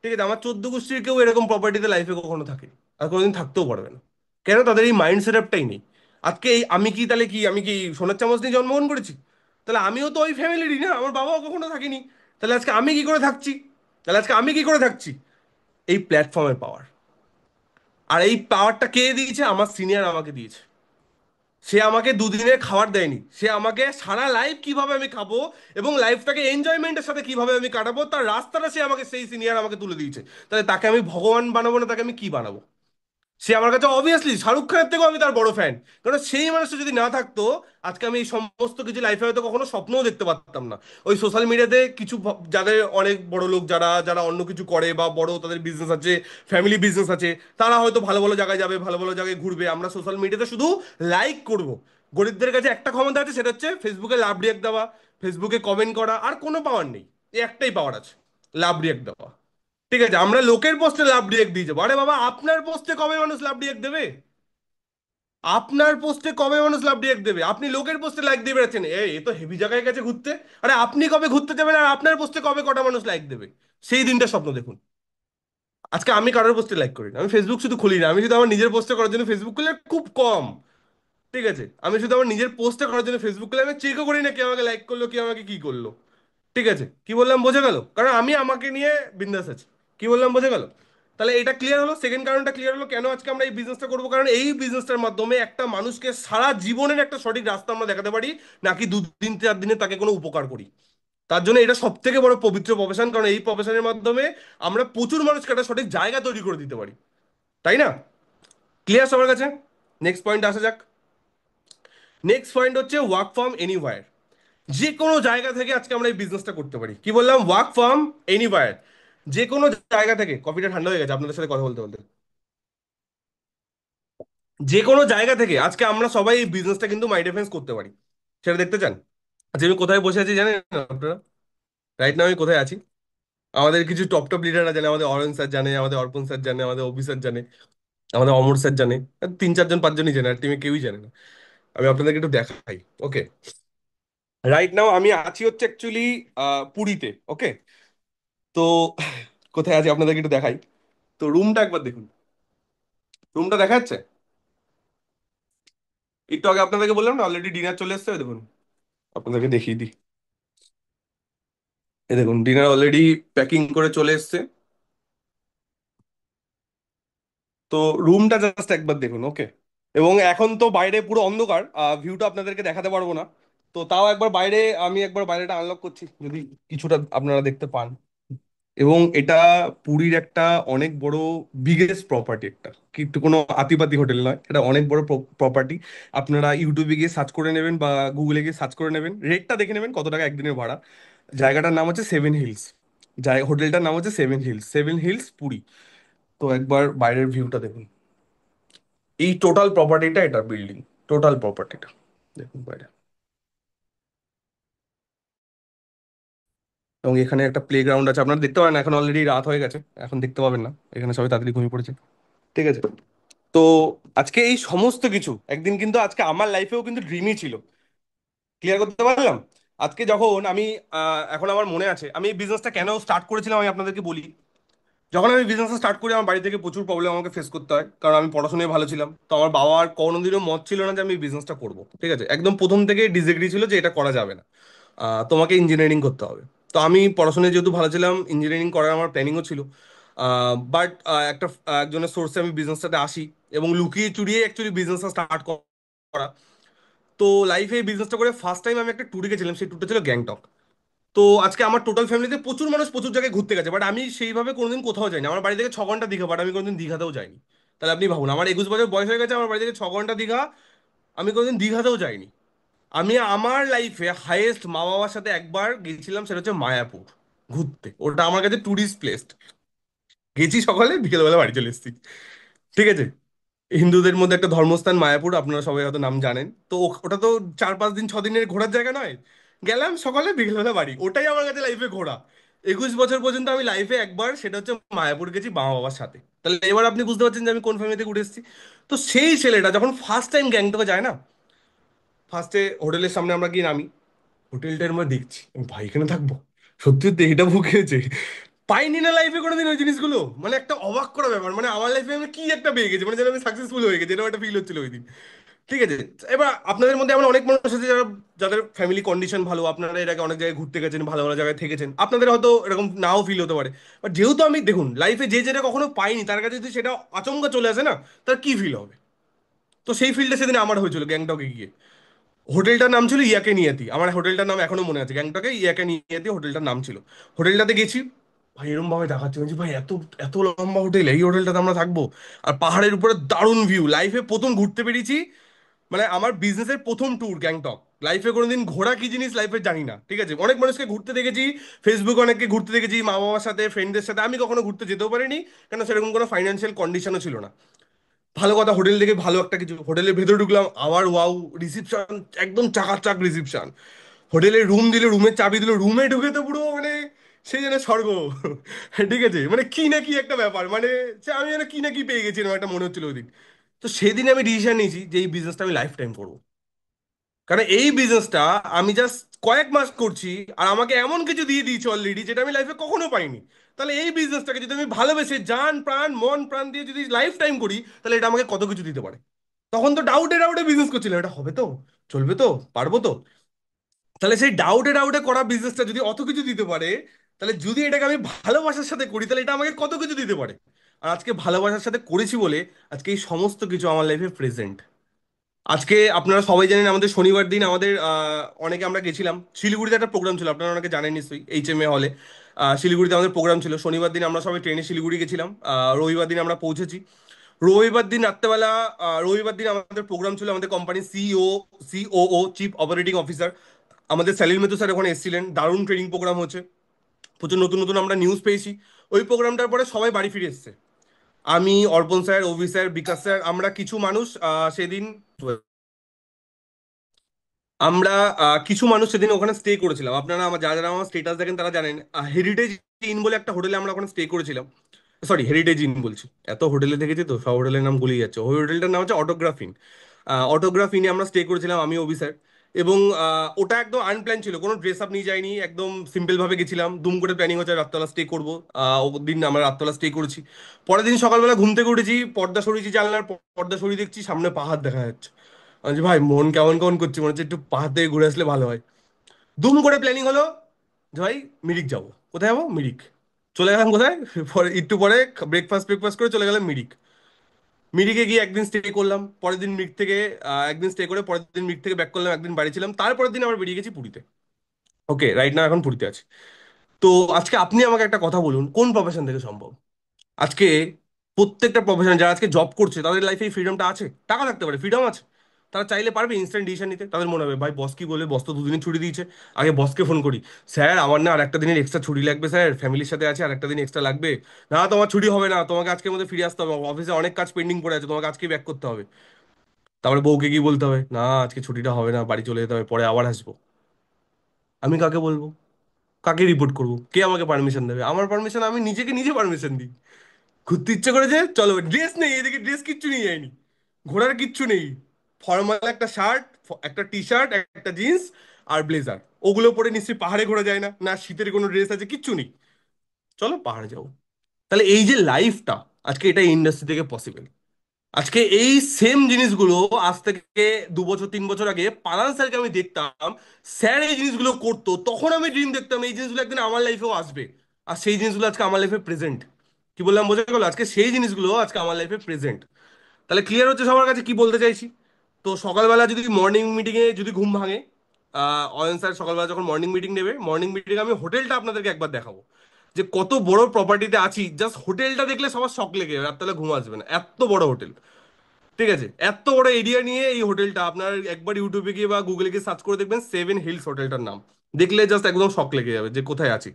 ঠিক আছে, আমার 14 গোষ্ঠীর কেউ এরকম প্রপার্টিতে লাইফে কখনো থাকেনি, আর কোনোদিন থাকতেও পারবে না। কেন? তাদের এই মাইন্ড সেটআপটাই নেই। আজকে এই আমি কি, তাহলে কি আমি কি সোনার চামচ নিয়ে জন্মগ্রহণ করেছি? তাহলে আমিও তো ওই ফ্যামিলিরই না, আমার বাবাও কখনো থাকেনি। তাহলে আজকে আমি কি করে থাকছি? তাহলে আজকে আমি কি করে থাকছি? এই প্ল্যাটফর্মের পাওয়ার। আর এই পাওয়ারটা কে দিয়েছে? আমার সিনিয়র আমাকে দিয়েছে। সে আমাকে দুদিনের খাবার দেয়নি, সে আমাকে সারা লাইফ কিভাবে আমি খাবো এবং লাইফটাকে এনজয়মেন্টের সাথে কিভাবে আমি কাটাবো তার রাস্তাটা সে আমাকে, সেই সিনিয়র আমাকে তুলে দিয়েছে। তাহলে তাকে আমি ভগবান বানাবো না, তাকে আমি কি বানাবো? সে আমার কাছে অবভিয়াসলি শাহরুখ খানের থেকেও আমি তার বড় ফ্যান। কারণ সেই মানুষটা যদি না থাকতো, আজকে আমি এই সমস্ত কিছু লাইফে হয়তো কখনো স্বপ্নও দেখতে পারতাম না। ওই সোশ্যাল মিডিয়াতে কিছু যাদের অনেক বড় লোক, যারা যারা অন্য কিছু করে বা বড় তাদের বিজনেস আছে, ফ্যামিলি বিজনেস আছে, তারা হয়তো ভালো ভালো জায়গায় যাবে, ভালো ভালো জায়গায় ঘুরবে। আমরা সোশ্যাল মিডিয়াতে শুধু লাইক করব। গরিবদের কাছে একটা ক্ষমতা আছে, সেটা হচ্ছে ফেসবুকে লাভ রিয়াক্ট দেওয়া, ফেসবুকে কমেন্ট করা, আর কোনো পাওয়ার নেই। এই একটাই পাওয়ার আছে, লাভ রিয়াক্ট দেওয়া। ঠিক আছে, আমরা লোকের পোস্টে লাভ রিয়েক্ট দিয়ে যাবো। আরে বাবা, আপনার পোস্টে কবে মানুষ লাভ রিয়েক্ট দেবে? আপনার পোস্টে কবে মানুষ লাভ রিয়েক্ট দেবে? আপনি লোকের পোস্টে লাইক দিয়ে বেড়াচ্ছেন, এ তো হেভি জায়গায় গেছে ঘুরতে। আরে আপনি কবে ঘুরতে যাবেন আর আপনার পোস্টে কবে কটা মানুষ লাইক দেবে? সেই দিনটা স্বপ্ন দেখুন। আজকে আমি কারোর পোস্টে লাইক করি না, আমি ফেসবুক শুধু খুলি না, আমি শুধু আমার নিজের পোস্টে করার জন্য ফেসবুক খুলে খুব কম। ঠিক আছে, আমি শুধু আমার নিজের পোস্টে করার জন্য ফেসবুক খুলে, আমি চেকও করি না কে আমাকে লাইক করলো, কে আমাকে কি করলো। ঠিক আছে, কি বললাম বোঝা গেল? কারণ আমি আমাকে নিয়ে বিন্দাস আছি। কি বললাম বোঝা গেল? তাহলে এটা ক্লিয়ার হলো, সেকেন্ড কারণটা ক্লিয়ার হলো কেন আজকে আমরা এই বিজনেসটা করবো। কারণ এই বিজনেসটার মাধ্যমে একটা মানুষকে সারা জীবনের একটা সঠিক রাস্তা আমরা দেখাতে পারি, নাকি 2 দিন 4 দিনে তাকে কোনো উপকার করি। তার জন্য এটা সব থেকে বড় পবিত্র প্রফেশন, কারণ এই প্রফেশনের মাধ্যমে আমরা প্রচুর মানুষকে একটা সঠিক জায়গা তৈরি করে দিতে পারি। তাই না? ক্লিয়ার সবার কাছে? নেক্সট পয়েন্ট আসা যাক। নেক্সট পয়েন্ট হচ্ছে ওয়ার্ক ফ্রম এনিওয়্যার। যে কোনো জায়গা থেকে আজকে আমরা এই বিজনেসটা করতে পারি। কি বললাম? Work from anywhere. যে কোনো জায়গা থেকে। কফিটা ঠান্ডা হয়ে গেছে আপনাদের সাথে কথা বলতে বলতে। যে কোনো জায়গা থেকে আজকে আমরা সবাই এই বিজনেসটা কিন্তু মাই ডিফেন্স করতে পারি। সেটা দেখতে চান? আচ্ছা, আমি কোথায় বসে আছি জানেন আপনারা? রাইট নাও আমি কোথায় আছি? আমাদের কিছু টপ টপ লিডাররা জানে, আমাদের অরয়ন স্যার জানে, আমাদের অর্পণ স্যার জানে, আমাদের অভি স্যার জানে, আমাদের অমর স্যার জানে। আর 3 4 জন 5 জনই জানে, আর টিমে কেউই জানে না। আমি আপনাদেরকে একটু দেখাই। ওকে, রাইট নাও আমি আছি হচ্ছে অ্যাকচুয়ালি পুরীতে। ওকে, তো কোথায় আছি আপনাদেরকে একটু দেখাই। তো রুমটা একবার দেখুন। রুমটা দেখা যাচ্ছে? একটু আগে আপনাদেরকে বললাম না অলরেডি ডিনার চলে এসেছে, ওই দেখুন। আপনাদেরকে দেখিয়ে দিই। এই দেখুন, ডিনার অলরেডি প্যাকিং করে চলে এসেছে। তো রুমটা জাস্ট একবার দেখুন। ওকে, এবং এখন তো বাইরে পুরো অন্ধকার, ভিউটা আপনাদেরকে দেখাতে পারবো না। তো তাও একবার বাইরে, আমি একবার বাইরেটা আনলক করছি যদি কিছুটা আপনারা দেখতে পান। এবং এটা পুরীর একটা অনেক বড় বিগেস্ট প্রপার্টি একটা, কিন্তু কোনো আতিপাতি হোটেল নয়, এটা অনেক বড় প্রপার্টি। আপনারা ইউটিউবে গিয়ে সার্চ করে নেবেন বা গুগলে গিয়ে সার্চ করে নেবেন, রেটটা দেখে নেবেন কত টাকা একদিনের ভাড়া। জায়গাটার নাম হচ্ছে সেভেন হিলস। হোটেলটার নাম হচ্ছে seven hills, seven hills Puri. তো একবার বাইরের ভিউটা দেখুন। এই টোটাল প্রপার্টিটা, এটা বিল্ডিং, টোটাল প্রপার্টিটা দেখুন বাইরে। এবং এখানে একটা প্লে গ্রাউন্ড আছে, আপনারা দেখতে পারেন, এখন অলরেডি রাত হয়ে গেছে, এখন দেখতে পাবেন না, এখানে সবাই তাড়াতাড়ি ঘুমিয়ে পড়েছে। ঠিক আছে। তো আজকে এই সমস্ত কিছু একদিন কিন্তু আজকে আমার লাইফেও কিন্তু ড্রিমই ছিল। ক্লিয়ার করতে পারলাম? আজকে যখন আমি এখন আমার মনে আছে আমি এই বিজনেসটা কেন স্টার্ট করেছিলাম, আমি আপনাদেরকে বলি। যখন আমি বিজনেসটা স্টার্ট করি, আমার বাড়ি থেকে প্রচুর প্রবলেম আমাকে ফেস করতে হয়, কারণ আমি পড়াশোনায় ভালো ছিলাম। তো আমার বাবার কোনোদিনও মত ছিল না যে আমি বিজনেসটা করব। ঠিক আছে, একদম প্রথম থেকে ডিসএগ্রি ছিল যে এটা করা যাবে না, তোমাকে ইঞ্জিনিয়ারিং করতে হবে। তো আমি পড়াশোনায় যেহেতু ভালো ছিলাম, ইঞ্জিনিয়ারিং করার আমার প্ল্যানিংও ছিল। বাট একটা একজনের সোর্সে আমি বিজনেসটাতে আসি, এবং লুকিয়ে চুরিয়ে অ্যাকচুয়ালি বিজনেসটা স্টার্ট করা। তো লাইফে এই বিজনেসটা করে ফার্স্ট টাইম আমি একটা ট্যুরে গেছিলাম, সেই ট্যুরটা ছিল গ্যাংটক। তো আজকে আমার টোটাল ফ্যামিলিতে প্রচুর মানুষ প্রচুর জায়গায় ঘুরতে গেছে, বাট আমি সেইভাবে কোনোদিন কোথাও যাইনি। আমার বাড়ি থেকে 6 ঘন্টা দীঘা, বাট আমি কোনোদিন দীঘাতেও যাইনি। তাহলে আপনি ভাবুন, আমার 21 বছর বয়স হয়ে গেছে, আমার বাড়ি থেকে 6 ঘন্টা দীঘা, আমি কোনোদিন দীঘাতেও যাইনি। আমি আমার লাইফে হাইয়েস্ট মা বাবার সাথে একবার গেছিলাম, সেটা হচ্ছে মায়াপুর ঘুরতে। ওটা আমার কাছে টুরিস্ট প্লেস। গেছি সকালে, বিকেলবেলা বাড়ি চলে এসেছি। ঠিক আছে। হিন্দুদের মধ্যে একটা ধর্মস্থান মায়াপুর, আপনারা সবাই হয়তো নাম জানেন। তো ওটা তো 4 5 দিন 6 দিনের ঘোরার জায়গা নয়। গেলাম সকালে, বিকেলবেলা বাড়ি, ওটাই আমার কাছে লাইফে ঘোরা। 21 বছর পর্যন্ত আমি লাইফে একবার, সেটা হচ্ছে মায়াপুর গেছি মা বাবার সাথে। তাহলে এবার আপনি বুঝতে পারছেন যে আমি কোন ফ্যামিলিতে ঘুরে এসেছি। তো সেই ছেলেটা যখন ফার্স্ট টাইম গ্যাংটকে যায় না, ফার্স্টে হোটেলের সামনে আমরা গিয়ে নামি, হোটেলটার মধ্যে দেখছি আমি, ভাই এখানে থাকবো? সত্যি সত্যি এটা বুক হয়েছে। পাইনি না লাইফে কোনোদিন ওই জিনিসগুলো, মানে একটা অবাক করা ব্যাপার, মানে আমার লাইফে আমি কি একটা পেয়ে গেছি, মানে যেন আমি সাকসেসফুল হয়ে গেছি, এরকম একটা ফিল হচ্ছিল ওই দিন। ঠিক আছে। এবার আপনাদের মধ্যে এমন অনেক মানুষ আছে যারা, যাদের ফ্যামিলি কন্ডিশন ভালো, আপনারা এর আগে অনেক জায়গায় ঘুরতে গেছেন, ভালো ভালো জায়গায় থেকেছেন, আপনাদের হয়তো এরকম নাও ফিল হতে পারে। বাট যেহেতু আমি দেখুন লাইফে যে যেটা কখনো পাইনি, তার কাছে যদি সেটা আচমকা চলে আসে না, তার কি ফিল হবে? তো সেই ফিল্ডে সেদিন আমার হয়েছিল গ্যাংটকে গিয়ে। হোটেলটার নাম ছিল ইয়াকে নিয়াতি, আমার হোটেলটার নাম এখনো মনে আছে, গ্যাংটকে ইয়াকে নিয়াতি হোটেলটার নাম ছিল। হোটেলটাতে গেছি, ভাই এরকম ভাবে দেখাচ্ছে, বলছি ভাই এত এত লম্বা হোটেল, এই হোটেলটাতে আমরা থাকবো, আর পাহাড়ের উপরে দারুণ ভিউ, লাইফে প্রথম ঘুরতে পেরেছি, মানে আমার বিজনেসের প্রথম ট্যুর গ্যাংটক। লাইফে কোনোদিন ঘোরা কি জিনিস লাইফে জানি না, ঠিক আছে, অনেক মানুষকে ঘুরতে দেখেছি, ফেসবুকে অনেককে ঘুরতে দেখেছি মা বাবার সাথে ফ্রেন্ডদের সাথে, আমি কখনো ঘুরতে যেতেও পারিনি, কেন সেরকম কোনো ফাইন্যান্সিয়াল কন্ডিশনও ছিল না। ভালো কথা, হোটেল দেখে ভালো একটা কিছু, হোটেলের ভেতরে ঢুকলাম, আবার ওয়াও, রিসিপশন একদম চাকাচাক রিসিপশন, হোটেলে রুম দিল, রুমের চাবি দিল, রুমে ঢুকে তো পুরো মানে সে যেন স্বর্গ। ঠিক আছে, মানে কি না কি একটা ব্যাপার, মানে সে আমি যেন কি না কি পেয়ে গেছি এরকম একটা মনে হচ্ছিল ওই দিন। তো সেদিন আমি ডিসিশন নিয়েছি যে এই বিজনেসটা আমি লাইফ টাইম করবো, কারণ এই বিজনেসটা আমি জাস্ট কয়েক মাস করছি, আর আমাকে এমন কিছু দিয়ে দিয়েছে অলরেডি যেটা আমি লাইফে কখনো পাইনি। তাহলে এই বিজনেসটাকে যদি আমি ভালোবেসে জান প্রাণ মন প্রাণ দিয়ে যদি লাইফ টাইম করি, তাহলে এটা আমাকে কত কিছু দিতে পারে। তখন তো ডাউটে ডাউটে বিজনেস করছিলাম, এটা হবে তো, চলবে তো, পারবো তো। তাহলে সেই ডাউটে ডাউটে করা বিজনেসটা যদি অত কিছু দিতে পারে, তাহলে যদি এটাকে আমি ভালোবাসার সাথে করি, তাহলে এটা আমাকে কত কিছু দিতে পারে। আর আজকে ভালোবাসার সাথে করেছি বলে আজকে এই সমস্ত কিছু আমার লাইফে প্রেজেন্ট। আজকে আপনারা সবাই জানেন আমাদের শনিবার দিন আমাদের অনেকে আমরা গেছিলাম শিলিগুড়িতে, একটা প্রোগ্রাম ছিল, আপনারা অনেকে জানেন নিশ্চয়ই, HMA হলে। শিলিগুড়িতে আমাদের প্রোগ্রাম ছিল, শনিবার দিন আমরা সবাই ট্রেনে শিলিগুড়ি গেছিলাম, রবিবার দিন আমরা পৌঁছেছি। রবিবার দিন রাত্রেবেলা, রবিবার দিন আমাদের প্রোগ্রাম ছিল, আমাদের কোম্পানির COO চিফ অপারেটিং অফিসার আমাদের স্যালিল মেথু স্যার ওখানে এসেছিলেন, দারুণ ট্রেনিং প্রোগ্রাম হচ্ছে, প্রচুর নতুন নতুন আমরা নিউজ পেয়েছি। ওই প্রোগ্রামটার পরে সবাই বাড়ি ফিরে এসেছে, আমি, অর্পণ স্যার, অভি স্যার, বিকাশ স্যার, আমরা কিছু মানুষ সেদিন, আমরা কিছু মানুষ সেদিন ওখানে স্টে করেছিলাম। আপনারা আমার যারা যারা আমার স্টেটাস দেখেন তারা জানেন, হেরিটেজ ইন বলে একটা হোটেলে আমরা ওখানে স্টে করেছিলাম। সরি, হেরিটেজ ইন বলছি, এত হোটেলে দেখেছি তো সব হোটেলের নাম গুলিয়ে যাচ্ছে, ওই হোটেলটার নাম হচ্ছে অটোগ্রাফ ইন। অটোগ্রাফ ইনে আমরা স্টে করেছিলাম আমি, অভি স্যার। এবং ওটা একদম আনপ্ল্যান ছিল, কোনো ড্রেস আপ নিয়ে যাইনি, একদম সিম্পল ভাবে গেছিলাম, দুম করে প্ল্যানিং হচ্ছে রাততলা স্টে করবো। দিন আমরা রাততলা স্টে করেছি। পরের দিন সকালবেলা ঘুম থেকে উঠেছি, পর্দা সরিয়েছি জানলার, পর্দা সরিয়ে দেখছি সামনে পাহাড় দেখা যাচ্ছে। আমি বলছি, ভাই মন কেমন কেমন করছে, মনে হচ্ছে একটু পাহাড় থেকে ঘুরে আসলে ভালো হয়। দুম করে প্ল্যানিং হলো যে ভাই মিরিক যাবো। কোথায় যাবো? মিরিক। চলে গেলাম কোথায়, পরে একটু পরে ব্রেকফাস্ট ব্রেকফাস্ট করে চলে গেলাম মিরিক। মিরিকে গিয়ে একদিন স্টে করলাম, পরের দিন মিরিক থেকে একদিন স্টে করে পরের দিন মিরিক থেকে ব্যাক করলাম, একদিন বাড়ি ছিলাম, তারপরের দিন আবার বেরিয়ে গেছি পুরীতে। ওকে, রাইট নাও এখন পুরীতে আছি। তো আজকে আপনি আমাকে একটা কথা বলুন, কোন প্রফেশন থেকে সম্ভব আজকে প্রত্যেকটা প্রফেশন যারা আজকে জব করছে তাদের লাইফে এই ফ্রিডমটা আছে? টাকা থাকতে পারে, ফ্রিডম আছে, তারা চাইলে পারবে ইনস্ট্যান্ট ডিসিশন নিতে। তাদের মনে হবে ভাই বস কি বলে, বস তো দুদিনের ছুটি দিয়েছে, আগে বসকে ফোন করি, স্যার আমার না আর একটা দিনের এক্সট্রা ছুটি লাগবে স্যার, ফ্যামিলির সাথে আছে আর একটা দিন এক্সট্রা লাগবে। না তোমার ছুটি হবে না, তোমাকে আজকের মধ্যে ফিরে আসতে হবে, অফিসে অনেক কাজ পেন্ডিং পড়ে আছে, তোমাকে আজকেই ব্যাক করতে হবে। তারপরে বউকে কি বলতে হবে, না আজকে ছুটিটা হবে না, বাড়ি চলে যেতে হবে, পরে আবার আসবো। আমি কাকে বলবো, কাকে রিপোর্ট করবো, কে আমাকে পারমিশন দেবে? আমার পারমিশন আমি নিজেকে নিজে পারমিশন দিই। ঘুরতে ইচ্ছে করেছে চলো, ড্রেস নেই এদিকে, ড্রেস কিচ্ছু নিয়ে যায়নি, ঘোরার কিচ্ছু নেই, ফর্মাল একটা শার্ট, একটা টি শার্ট, একটা জিন্স আর ব্লেজার, ওগুলো পরে নিশ্চয়ই পাহাড়ে ঘোরা যায় না, না শীতের কোনো ড্রেস আছে, কিচ্ছু নেই, চলো পাহাড়ে যাবো। তাহলে এই যে লাইফটা আজকে এটা ইন্ডাস্ট্রি থেকে পসিবল। আজকে এই সেম জিনিসগুলো আজ থেকে 2 বছর 3 বছর আগে পালান স্যারকে আমি দেখতাম, স্যার এই জিনিসগুলো করতো, তখন আমি ড্রিম দেখতাম এই জিনিসগুলো একদিন আমার লাইফেও আসবে। আর সেই জিনিসগুলো আজকে আমার লাইফে প্রেজেন্ট। কি বললাম বোঝা গেল? আজকে সেই জিনিসগুলো আজকে আমার লাইফে প্রেজেন্ট। তাহলে ক্লিয়ার হচ্ছে সবার কাছে কি বলতে চাইছি? তো সকালবেলা যদি মর্নিং মিটিংয়ে যদি ঘুম ভাঙে, অয়ন স্যার সকালবেলা যখন মর্নিং মিটিং নেবে, মর্নিং মিটিং আমি হোটেলটা আপনাদেরকে একবার দেখাবো, যে কত বড় প্রপার্টিতে আছি, জাস্ট হোটেলটা দেখলে সবার শখ লেগে যাবে, রাত্রেবেলা ঘুম আসবে না, এত বড় হোটেল। ঠিক আছে, এত বড় এরিয়া নিয়ে এই হোটেলটা, আপনার একবার ইউটিউবে গিয়ে বা গুগলে গিয়ে সার্চ করে দেখবেন 7 হিলস হোটেলটার নাম, দেখলে জাস্ট একদম শখ লেগে যাবে যে কোথায় আছি।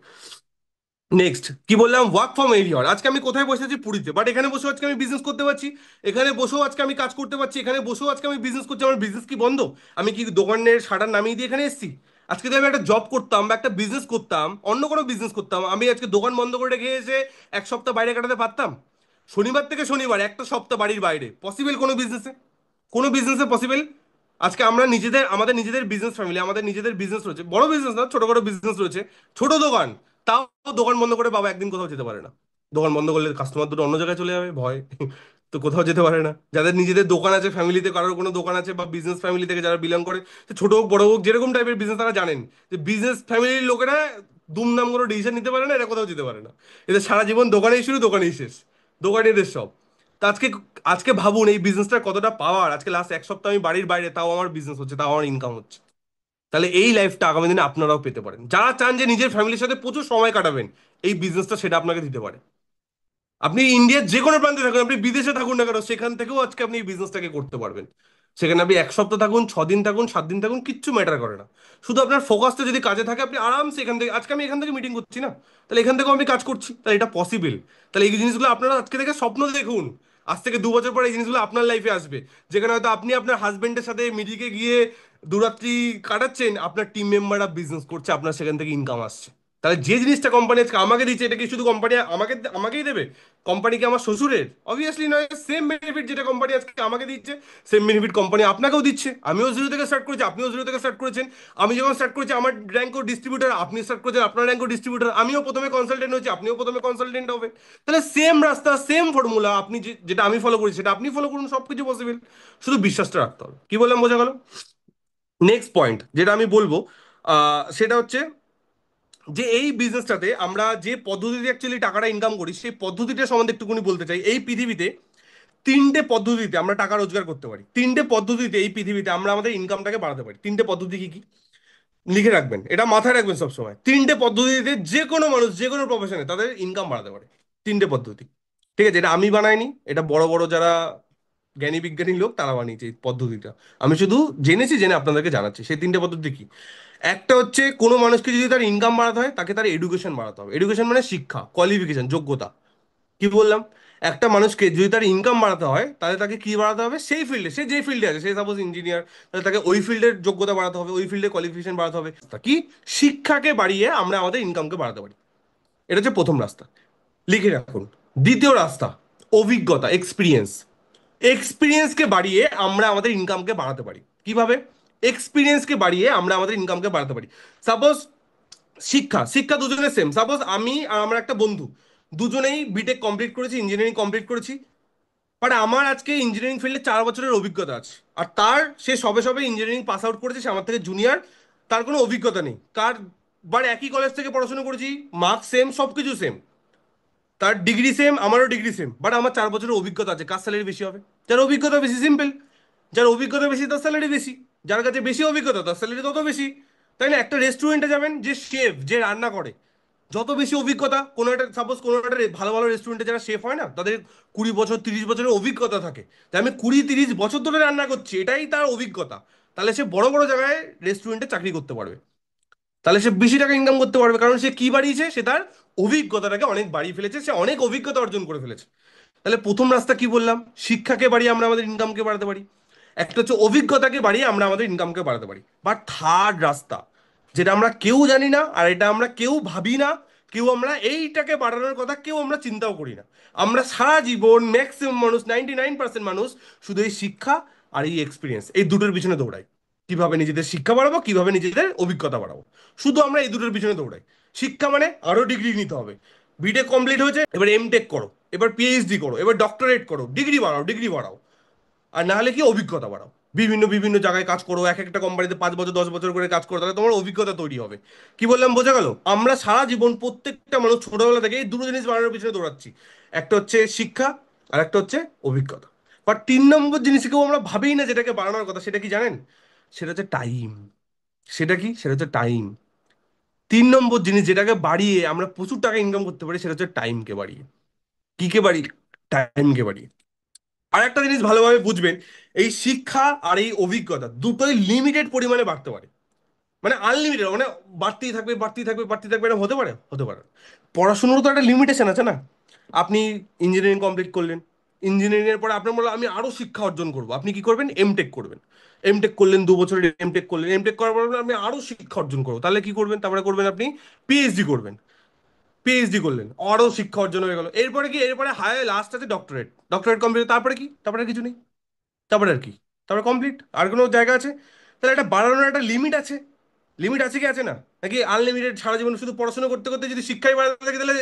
নেক্সট কি বললাম, ওয়ার্ক ফ্রম এরিয়ার, আজকে আমি কোথায় বসে আছি? পুরীতে, বাট এখানে বসেও আজকে আমি বিজনেস করতে পারছি, এখানে বসেও আজকে আমি কাজ করতে পারছি, এখানে বসেও আজকে আমি বিজনেস করছি। আমার বিজনেস কি বন্ধ? আমি কি দোকানের শাটার নামিয়ে দিয়ে এখানে এসেছি? আজকে যদি আমি একটা জব করতাম বা একটা বিজনেস করতাম, অন্য কোনো বিজনেস করতাম, আমি আজকে দোকান বন্ধ করে রেখে এসে 1 সপ্তাহ বাইরে কাটাতে পারতাম? শনিবার থেকে শনিবার একটা সপ্তাহ বাড়ির বাইরে পসিবল কোনো বিজনেসে? কোনো বিজনেসে পসিবল? আজকে আমরা নিজেদের, আমাদের নিজেদের বিজনেস ফ্যামিলি, আমাদের নিজেদের বিজনেস রয়েছে, বড় বিজনেস না ছোটখাটো বিজনেস রয়েছে, ছোট দোকান, তাও দোকান বন্ধ করে বাবা একদিন কোথাও যেতে পারে না। দোকান বন্ধ করলে কাস্টমার দুটো অন্য জায়গায় চলে যাবে ভয়, তো কোথাও যেতে পারে না। যাদের নিজেদের দোকান আছে, ফ্যামিলিতে কারোর কোনো দোকান আছে বা বিজনেস ফ্যামিলি থেকে যারা বিলং করে, সে ছোট হোক বড় হোক যেরকম টাইপের বিজনেস, তারা জানেন যে বিজনেস ফ্যামিলির লোকেরা দুমদাম কোনো ডিসিশন নিতে পারে না, এরা কোথাও যেতে পারে না, এদের সারা জীবন দোকানেই শুরু দোকানেই শেষ, দোকানে এদের সব। তো আজকে আজকে ভাবুন এই বিজনেসটার কতটা পাওয়ার, আজকে লাস্ট এক সপ্তাহ আমি বাড়ির বাইরে, তাও আমার বিজনেস হচ্ছে, তাও আমার ইনকাম হচ্ছে। তাহলে এই লাইফটা আগামী দিনে আপনারাও পেতে পারেন, যারা চান যে নিজের ফ্যামিলির সাথে প্রচুর সময় কাটাবেন, এই বিজনেসটা সেটা আপনাকে দিতে পারে। আপনি ইন্ডিয়ার যে কোনো প্রান্তে থাকুন, আপনি বিদেশে থাকুন না কেন, সেখান থেকেও আজকে আপনি এই বিজনেসটাকে করতে পারবেন। সেখানে আপনি এক সপ্তাহ থাকুন, 6 দিন থাকুন, 7 দিন থাকুন, কিচ্ছু ম্যাটার করে না। শুধু আপনার ফোকাসটা যদি কাজে থাকে, আপনি আরামসে এখান থেকে, আজকে আমি এখান থেকে মিটিং করছি না, তাহলে এখান থেকেও আমি কাজ করছি, তাহলে এটা পসিবল। তাহলে এই জিনিসগুলো আপনারা আজকে থেকে স্বপ্ন দেখুন। আজ থেকে 2 বছর পরে এই জিনিসগুলো আপনার লাইফে আসবে, যেখানে হয়তো আপনি আপনার হাজবেন্ডের সাথে মিটিংয়ে গিয়ে দুরাত্রি কাটাচ্ছেন, আপনার টিম মেম্বাররা বিজনেস করছে, আপনার সেখান থেকে ইনকাম আসছে। তাহলে যে জিনিসটা কোম্পানি আজকে আমাকে দিচ্ছে, এটা কি শুধু কোম্পানি আমাকে আমাকেই দেবে? কোম্পানি কি আমার শ্বশুরের? অবভিয়াসলি নয়। সেম বেনিফিট যেটা কোম্পানি আজকে আমাকে দিচ্ছে, সেম বেনিফিট কোম্পানি আপনাকেও দিচ্ছে। আমিও জিরো থেকে স্টার্ট করেছি, আপনিও জিরো থেকে স্টার্ট করেছেন। আমি যখন স্টার্ট করেছি আমার র্যাঙ্কও ডিস্ট্রিবিউটার, আপনি স্টার্ট করেছেন আপনার র্যাঙ্কও ডিস্ট্রিবিউটার। আমিও প্রথমে কনসালটেন্ট হয়েছি, আপনিও প্রথমে কনসালটেন্ট হবে। তাহলে সেম রাস্তা, সেম ফর্মুলা, আপনি যেটা আমি ফলো করেছি সেটা আপনি ফলো করুন, সবকিছু পসিবল। শুধু বিশ্বাসটা রাখতে হবে। কি বললাম, বোঝা গেল? নেক্সট পয়েন্ট যেটা আমি বলবো, সেটা হচ্ছে যে এই বিজনেসটাতে আমরা যে পদ্ধতিতে অ্যাকচুয়ালি টাকাটা ইনকাম করি, সেই পদ্ধতিটা সম্বন্ধে একটুখানি বলতে চাই। এই পৃথিবীতে 3টে পদ্ধতিতে আমরা টাকা রোজগার করতে পারি। 3টে পদ্ধতিতে এই পৃথিবীতে আমরা আমাদের ইনকামটাকে বাড়াতে পারি। 3টে পদ্ধতি কি কি লিখে রাখবেন, এটা মাথায় রাখবেন সবসময়। 3টে পদ্ধতিতে যে কোনো মানুষ যে কোনো প্রফেশনে তাদের ইনকাম বাড়াতে পারে। 3টে পদ্ধতি, ঠিক আছে? এটা আমি বানাইনি, এটা বড় বড় যারা জ্ঞানী বিজ্ঞানী লোক তারা বানিয়েছে এই পদ্ধতিটা। আমি শুধু জেনেছি, জেনে আপনাদেরকে জানাচ্ছি। সেই 3টে পদ্ধতি কি? একটা হচ্ছে, কোনো মানুষকে যদি তার ইনকাম বাড়াতে হয়, তাকে তার এডুকেশন বাড়াতে হবে। এডুকেশন মানে শিক্ষা, কোয়ালিফিকেশন, যোগ্যতা। কি বললাম? একটা মানুষকে যদি তার ইনকাম বাড়াতে হয়, তাহলে তাকে কি বাড়াতে হবে? সেই ফিল্ডে, সে যে ফিল্ডে আছে, সে সাপোজ ইঞ্জিনিয়ার, তাহলে তাকে ওই ফিল্ডের যোগ্যতা বাড়াতে হবে, ওই ফিল্ডে কোয়ালিফিকেশন বাড়াতে হবে। তা কি? শিক্ষাকে বাড়িয়ে আমরা আমাদের ইনকামকে বাড়াতে পারি। এটা হচ্ছে প্রথম রাস্তা, লিখে রাখুন। দ্বিতীয় রাস্তা, অভিজ্ঞতা, এক্সপিরিয়েন্স। এক্সপিরিয়েন্সকে বাড়িয়ে আমরা আমাদের ইনকামকে বাড়াতে পারি। কিভাবে? এক্সপিরিয়েন্সকে বাড়িয়ে আমরা আমাদের ইনকামকে বাড়াতে পারি। সাপোজ শিক্ষা, শিক্ষা দুজনের সেম। সাপোজ আমি আর আমার একটা বন্ধু, দুজনেই বিটেক কমপ্লিট করেছি, ইঞ্জিনিয়ারিং কমপ্লিট করেছি। বাট আমার আজকে ইঞ্জিনিয়ারিং ফিল্ডে 4 বছরের অভিজ্ঞতা আছে, আর তার, সে সবে সবে ইঞ্জিনিয়ারিং পাস আউট করেছে, সে আমার থেকে জুনিয়র, তার কোনো অভিজ্ঞতা নেই। বাট একই কলেজ থেকে পড়াশোনা করেছি, মার্কস সেম, সবকিছু সেম, তার ডিগ্রি সেম, আমারও ডিগ্রি সেম, বাট আমার 4 বছরের অভিজ্ঞতা আছে। কার স্যালারি বেশি হবে? যার অভিজ্ঞতা বেশি, সিম্পল। যার অভিজ্ঞতা বেশি তার স্যালারি বেশি, যার কাছে বেশি অভিজ্ঞতা তার স্যালারি তত বেশি। তাই না? একটা রেস্টুরেন্টে যাবেন, যে শেফ, যে রান্না করে, যত বেশি অভিজ্ঞতা, কোনো একটা সাপোজ কোনো একটা ভালো ভালো রেস্টুরেন্টে যারা শেফ হয় না, তাদের 20 বছর 30 বছরের অভিজ্ঞতা থাকে। তাই আমি 20 30 বছর ধরে রান্না করছি, এটাই তার অভিজ্ঞতা। তাহলে সে বড় বড় জায়গায় রেস্টুরেন্টে চাকরি করতে পারবে, তাহলে সে বেশি টাকা ইনকাম করতে পারবে, কারণ সে কি বাড়িয়েছে? সে তার অভিজ্ঞতাটাকে অনেক বাড়িয়ে ফেলেছে, সে অনেক অভিজ্ঞতা অর্জন করে ফেলেছে। তাহলে প্রথম রাস্তা কি বললাম? শিক্ষাকে বাড়িয়ে আমরা আমাদের ইনকামকে বাড়াতে পারি। একটা হচ্ছে অভিজ্ঞতাকে বাড়িয়ে আমরা আমাদের ইনকামকে বাড়াতে পারি। বাট থার্ড রাস্তা, যেটা আমরা কেউ জানি না, আর এটা আমরা কেউ ভাবি না, কেউ আমরা এইটাকে বাড়ানোর কথা কেউ আমরা চিন্তাও করি না। আমরা সারা জীবন ম্যাক্সিমাম মানুষ, 99% মানুষ শুধু এই শিক্ষা আর এই এক্সপিরিয়েন্স, এই দুটোর পিছনে দৌড়াই। কিভাবে নিজেদের শিক্ষা বাড়াবো, কিভাবে নিজেদের অভিজ্ঞতা বাড়াবো, শুধু আমরা এই দুটোর পিছনে দৌড়াই। শিক্ষা মানে আরো ডিগ্রি নিতে হবে, বিটেক কমপ্লিট হয়েছে, এবার এমটেক করো, এবার পিএইচডি করো, এবার ডক্টরেট করো, ডিগ্রি বাড়াও, ডিগ্রি বাড়াও। আর না হলে কি, অভিজ্ঞতা বাড়াও, বিভিন্ন বিভিন্ন জায়গায় কাজ করো, এক একটা কোম্পানিতে 5 বছর 10 বছর করে কাজ করো, তাহলে তোমার অভিজ্ঞতা তৈরি হবে। কি বললাম, বোঝা গেল? আমরা সারা জীবন প্রত্যেকটা মানুষ ছোটবেলা থেকে এই দুটো জিনিস বাড়ানোর পিছনে দৌড়াচ্ছি। একটা হচ্ছে শিক্ষা, আর একটা হচ্ছে অভিজ্ঞতা। বাট 3 নম্বর জিনিসকেও আমরা ভাবেই না যেটাকে বাড়ানোর কথা, সেটা কি জানেন? সেটা হচ্ছে টাইম। সেটা কি? সেটা হচ্ছে টাইম। 3 নম্বর জিনিস যেটাকে বাড়িয়ে আমরা প্রচুর টাকা ইনকাম করতে পারি, সেটা হচ্ছে টাইমকে বাড়িয়ে। কি কে বাড়িয়ে? টাইমকে বাড়িয়ে। আর একটা জিনিস ভালোভাবে বুঝবেন, এই শিক্ষা আর এই অভিজ্ঞতা দুটোই লিমিটেড পরিমাণে বাড়তে পারে। মানে আনলিমিটেড, মানে বাড়তেই থাকবে, বাড়তেই থাকবে, বাড়তেই থাকবে, এটা হতে পারে? হতে পারে না। পড়াশোনারও তো একটা লিমিটেশন আছে না। আপনি ইঞ্জিনিয়ারিং কমপ্লিট করলেন, ইঞ্জিনিয়ারিং এর পরে আপনার বললো আমি আরো শিক্ষা অর্জন করবো, আপনি কি করবেন? এমটেক করবেন। এমটেক করলেন, 2 বছরের এমটেক করলেন, এমটেক করার পর বললেন, আমি আরো শিক্ষা অর্জন করবো, তাহলে কি করবেন? তারপরে করবেন আপনি পিএইচডি করবেন। পিএইচডি করলেন, আরো শিক্ষা অর্জন হয়ে গেল। এরপরে কি? এরপরে হায়ার লাস্ট আছে ডক্টরেট। ডক্টরেট কমপ্লিট, তারপরে কি? তারপরে আর কিছু নেই। তারপরে আর কি? তারপরে কমপ্লিট, আর কোনো জায়গা আছে? তাহলে এটা বাড়ানোর একটা লিমিট আছে। লিমিট আছে কি আছে না? নাকি আনলিমিটেড সারা জীবন শুধু পড়াশোনা করতে করতে যদি শিক্ষাই বাড়াতে থাকে, তাহলে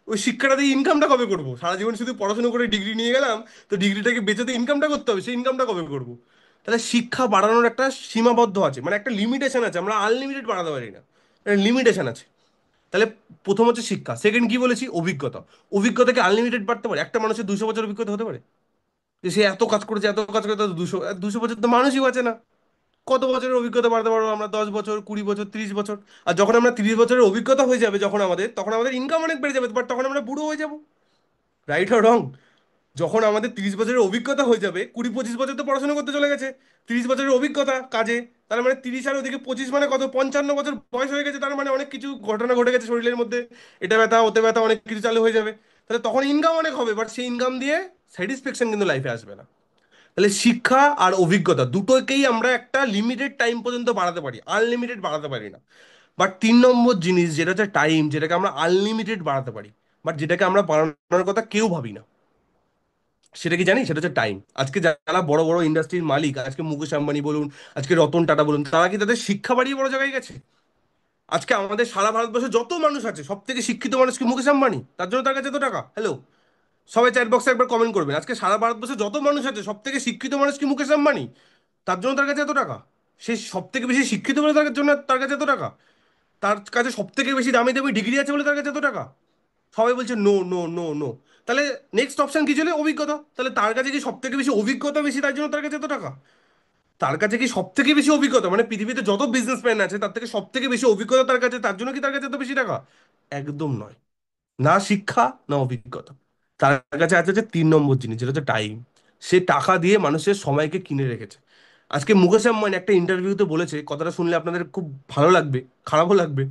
ওই শিক্ষাটা দিয়ে ইনকামটা কবে করবো? সারা জীবন শুধু পড়াশোনা করে ডিগ্রি নিয়ে গেলাম, তো ডিগ্রিটাকে বেঁচে তো ইনকামটা করতে হবে, সেই ইনকামটা কবে করবো? তাহলে শিক্ষা বাড়ানোর একটা সীমাবদ্ধ আছে, মানে একটা লিমিটেশন আছে, আমরা আনলিমিটেড বাড়াতে পারি না, লিমিটেশন আছে। তাহলে প্রথম হচ্ছে শিক্ষা, সেকেন্ড কি বলেছি? অভিজ্ঞতা। অভিজ্ঞতাকে আনলিমিটেড বাড়তে পারে? একটা মানুষের 200 বছর অভিজ্ঞতা হতে পারে? যে সে এত কাজ করেছে, এত কাজ করে, তো 200 200 বছর তো মানুষই বাঁচে না। কত বছরের অভিজ্ঞতা বাড়াতে পারবো আমরা? 10 বছর, 20 বছর, 30 বছর। আর যখন আমরা 30 বছরের অভিজ্ঞতা হয়ে যাবে যখন আমাদের, তখন আমাদের ইনকাম অনেক বেড়ে যাবে, বাট তখন আমরা বুড়ো হয়ে যাবো। Right or wrong? যখন আমাদের 30 বছরের অভিজ্ঞতা হয়ে যাবে, 20 25 বছর তো পড়াশোনা করতে চলে গেছে, 30 বছরের অভিজ্ঞতা কাজে, তার মানে 30 আর ওদিকে 25 মানে কত, 55 বছর বয়স হয়ে গেছে, তার মানে অনেক কিছু ঘটনা ঘটে গেছে শরীরের মধ্যে, এটা ব্যথা ওতে ব্যথা অনেক কিছু চালু হয়ে যাবে। তাহলে তখন ইনকাম অনেক হবে, বাট সেই ইনকাম দিয়ে স্যাটিসফ্যাকশন কিন্তু লাইফে আসবে না। তাহলে শিক্ষা আর অভিজ্ঞতা দুটোকেই আমরা একটা লিমিটেড টাইম পর্যন্ত বাড়াতে পারি, আনলিমিটেড বাড়াতে পারি না। বাট 3 নম্বর জিনিস যেটা হচ্ছে টাইম, যেটাকে আমরা আনলিমিটেড বাড়াতে পারি, বাট যেটাকে আমরা বাড়ানোর কথা কেউ ভাবি না, সেটা কি জানি? সেটা হচ্ছে টাইম। আজকে যারা বড় বড় ইন্ডাস্ট্রির মালিক, আজকে মুকেশ আম্বানি বলুন, আজকে রতন টাটা বলুন, তারা কি তাদের শিক্ষা বাড়িয়ে বড় জায়গায় গেছে? আজকে আমাদের সারা ভারতবর্ষে যত মানুষ আছে সব থেকে শিক্ষিত মানুষ কি মুকেশ আম্বানি? তার জন্য তার কাছে এত টাকা? হ্যালো, সবাই চ্যাট বক্সে একবার কমেন্ট করবেন, আজকে সারা ভারতবর্ষে যত মানুষ আছে সব থেকে শিক্ষিত মানুষ কি মুকেশ আম্বানি? তার জন্য তার কাছে এত টাকা? সে সব থেকে বেশি শিক্ষিত বলে তার জন্য তার কাছে এত টাকা? তার কাছে সব থেকে বেশি দামি দামি ডিগ্রি আছে বলে তার কাছে এত টাকা? সবাই বলছে নো নো নো নো। তাহলে নেক্সট অপশন কি ছিল? অভিজ্ঞতা। তাহলে তার কাছে কি সব থেকে বেশি অভিজ্ঞতা বেশি, তার জন্য তার কাছে এত টাকা? তার কাছে কি সব থেকে বেশি অভিজ্ঞতা, মানে পৃথিবীতে যত বিজনেসম্যান আছে তার থেকে সব থেকে বেশি অভিজ্ঞতা তার কাছে, তার জন্য কি তার কাছে এত বেশি টাকা? একদম নয়। না শিক্ষা, না অভিজ্ঞতা। তার কাছে আছে যে 3 নম্বর জিনিস, যেটা হচ্ছে টাইম। সে টাকা দিয়ে মানুষের সময়কে কিনে রেখেছে। আজকে মুকেশ আম্বানি একটা ইন্টারভিউতে বলেছে, কথাটা শুনলে আপনাদের খুব ভালো লাগবে, খারাপও লাগবে।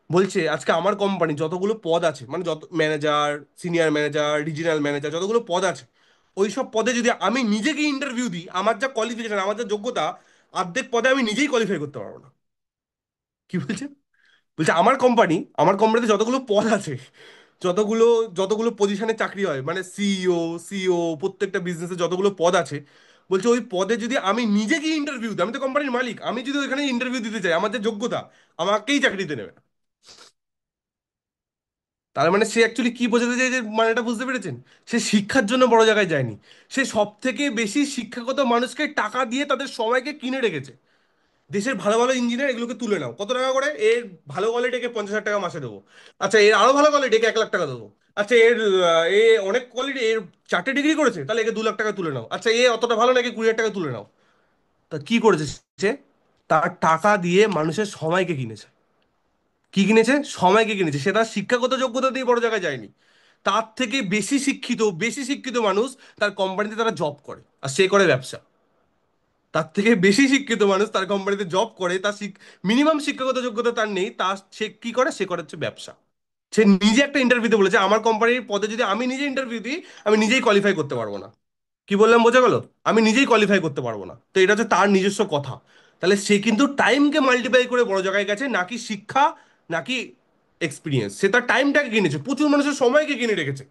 বলছে আজকে আমার কোম্পানি যতগুলো পদ আছে, মানে যত manager, senior manager, regional manager, যতগুলো পদ আছে, ওই সব পদে যদি আমি নিজেকে ইন্টারভিউ দিই, আমার যা কোয়ালিফিকেশন, আমার যা যোগ্যতা, অর্ধেক পদে আমি নিজেই কোয়ালিফাই করতে পারবো না। কি বলছে? বলছে আমার কোম্পানিতে যতগুলো পদ আছে, যতগুলো যতগুলো পজিশনে চাকরি হয়, মানে সিইও, প্রত্যেকটা বিজনেসে যতগুলো পদ আছে, বলছে ওই পদে যদি আমি নিজে গিয়ে ইন্টারভিউ দিই, আমি তো কোম্পানির মালিক, আমি যদি ওইখানে ইন্টারভিউ দিতে চাই, আমার যে যোগ্যতা, আমাকেই চাকরিতে নেবে না। তার মানে সে অ্যাকচুয়ালি কি বোঝাতে চাই, যে মানেটা বুঝতে পেরেছেন? সে শিক্ষার জন্য বড় জায়গায় যায়নি, সে সব থেকে বেশি শিক্ষাগত মানুষকে টাকা দিয়ে তাদের সময়কে কিনে রেখেছে। দেশের ভালো ভালো ইঞ্জিনিয়ার এগুলোকে তুলে নাও, কত টাকা করে? এর ভালো কোয়ালিটি একে 50,000 টাকা মাসে দেবো। আচ্ছা, এর আরো ভালো কোয়ালিটি একে 1 লাখ টাকা দেবো। আচ্ছা, এ অনেক কোয়ালিটি, এর 4টে ডিগ্রি করেছে, তাহলে একে 2 লাখ টাকা তুলে নাও। আচ্ছা, এ অতটা ভালো নাকি, 20,000 টাকা তুলে নাও। তা কি করেছে সে? তার টাকা দিয়ে মানুষের সময়কে কিনেছে। কি কিনেছে? সময়কে কিনেছে। সে তার শিক্ষাগত যোগ্যতা দিয়ে বড় জায়গায় যায়নি। তার থেকে বেশি শিক্ষিত মানুষ তার কোম্পানিতে তারা জব করে, আর সে করে ব্যবসা। তার থেকে বেশি শিক্ষিত মানুষ তার কোম্পানিতে জব করে, তার মিনিমাম শিক্ষাগত যোগ্যতা তার নেই, তার সে কি করে? সে করে হচ্ছে ব্যবসা। সে নিজে একটা ইন্টারভিউতে বলেছে আমার কোম্পানির পদে যদি আমি নিজে ইন্টারভিউ দিই, আমি নিজেই কোয়ালিফাই করতে পারবো না। কি বললাম বোঝা গেল? আমি নিজেই কোয়ালিফাই করতে পারবো না, তো এটা হচ্ছে তার নিজস্ব কথা। তাহলে সে কিন্তু টাইমকে মাল্টিপ্লাই করে বড় জায়গায় গেছে, নাকি শিক্ষা, নাকি এক্সপিরিয়েন্স। সে তার টাইমটাকে কিনেছে, প্রচুর মানুষের সময়কে কিনে রেখেছে।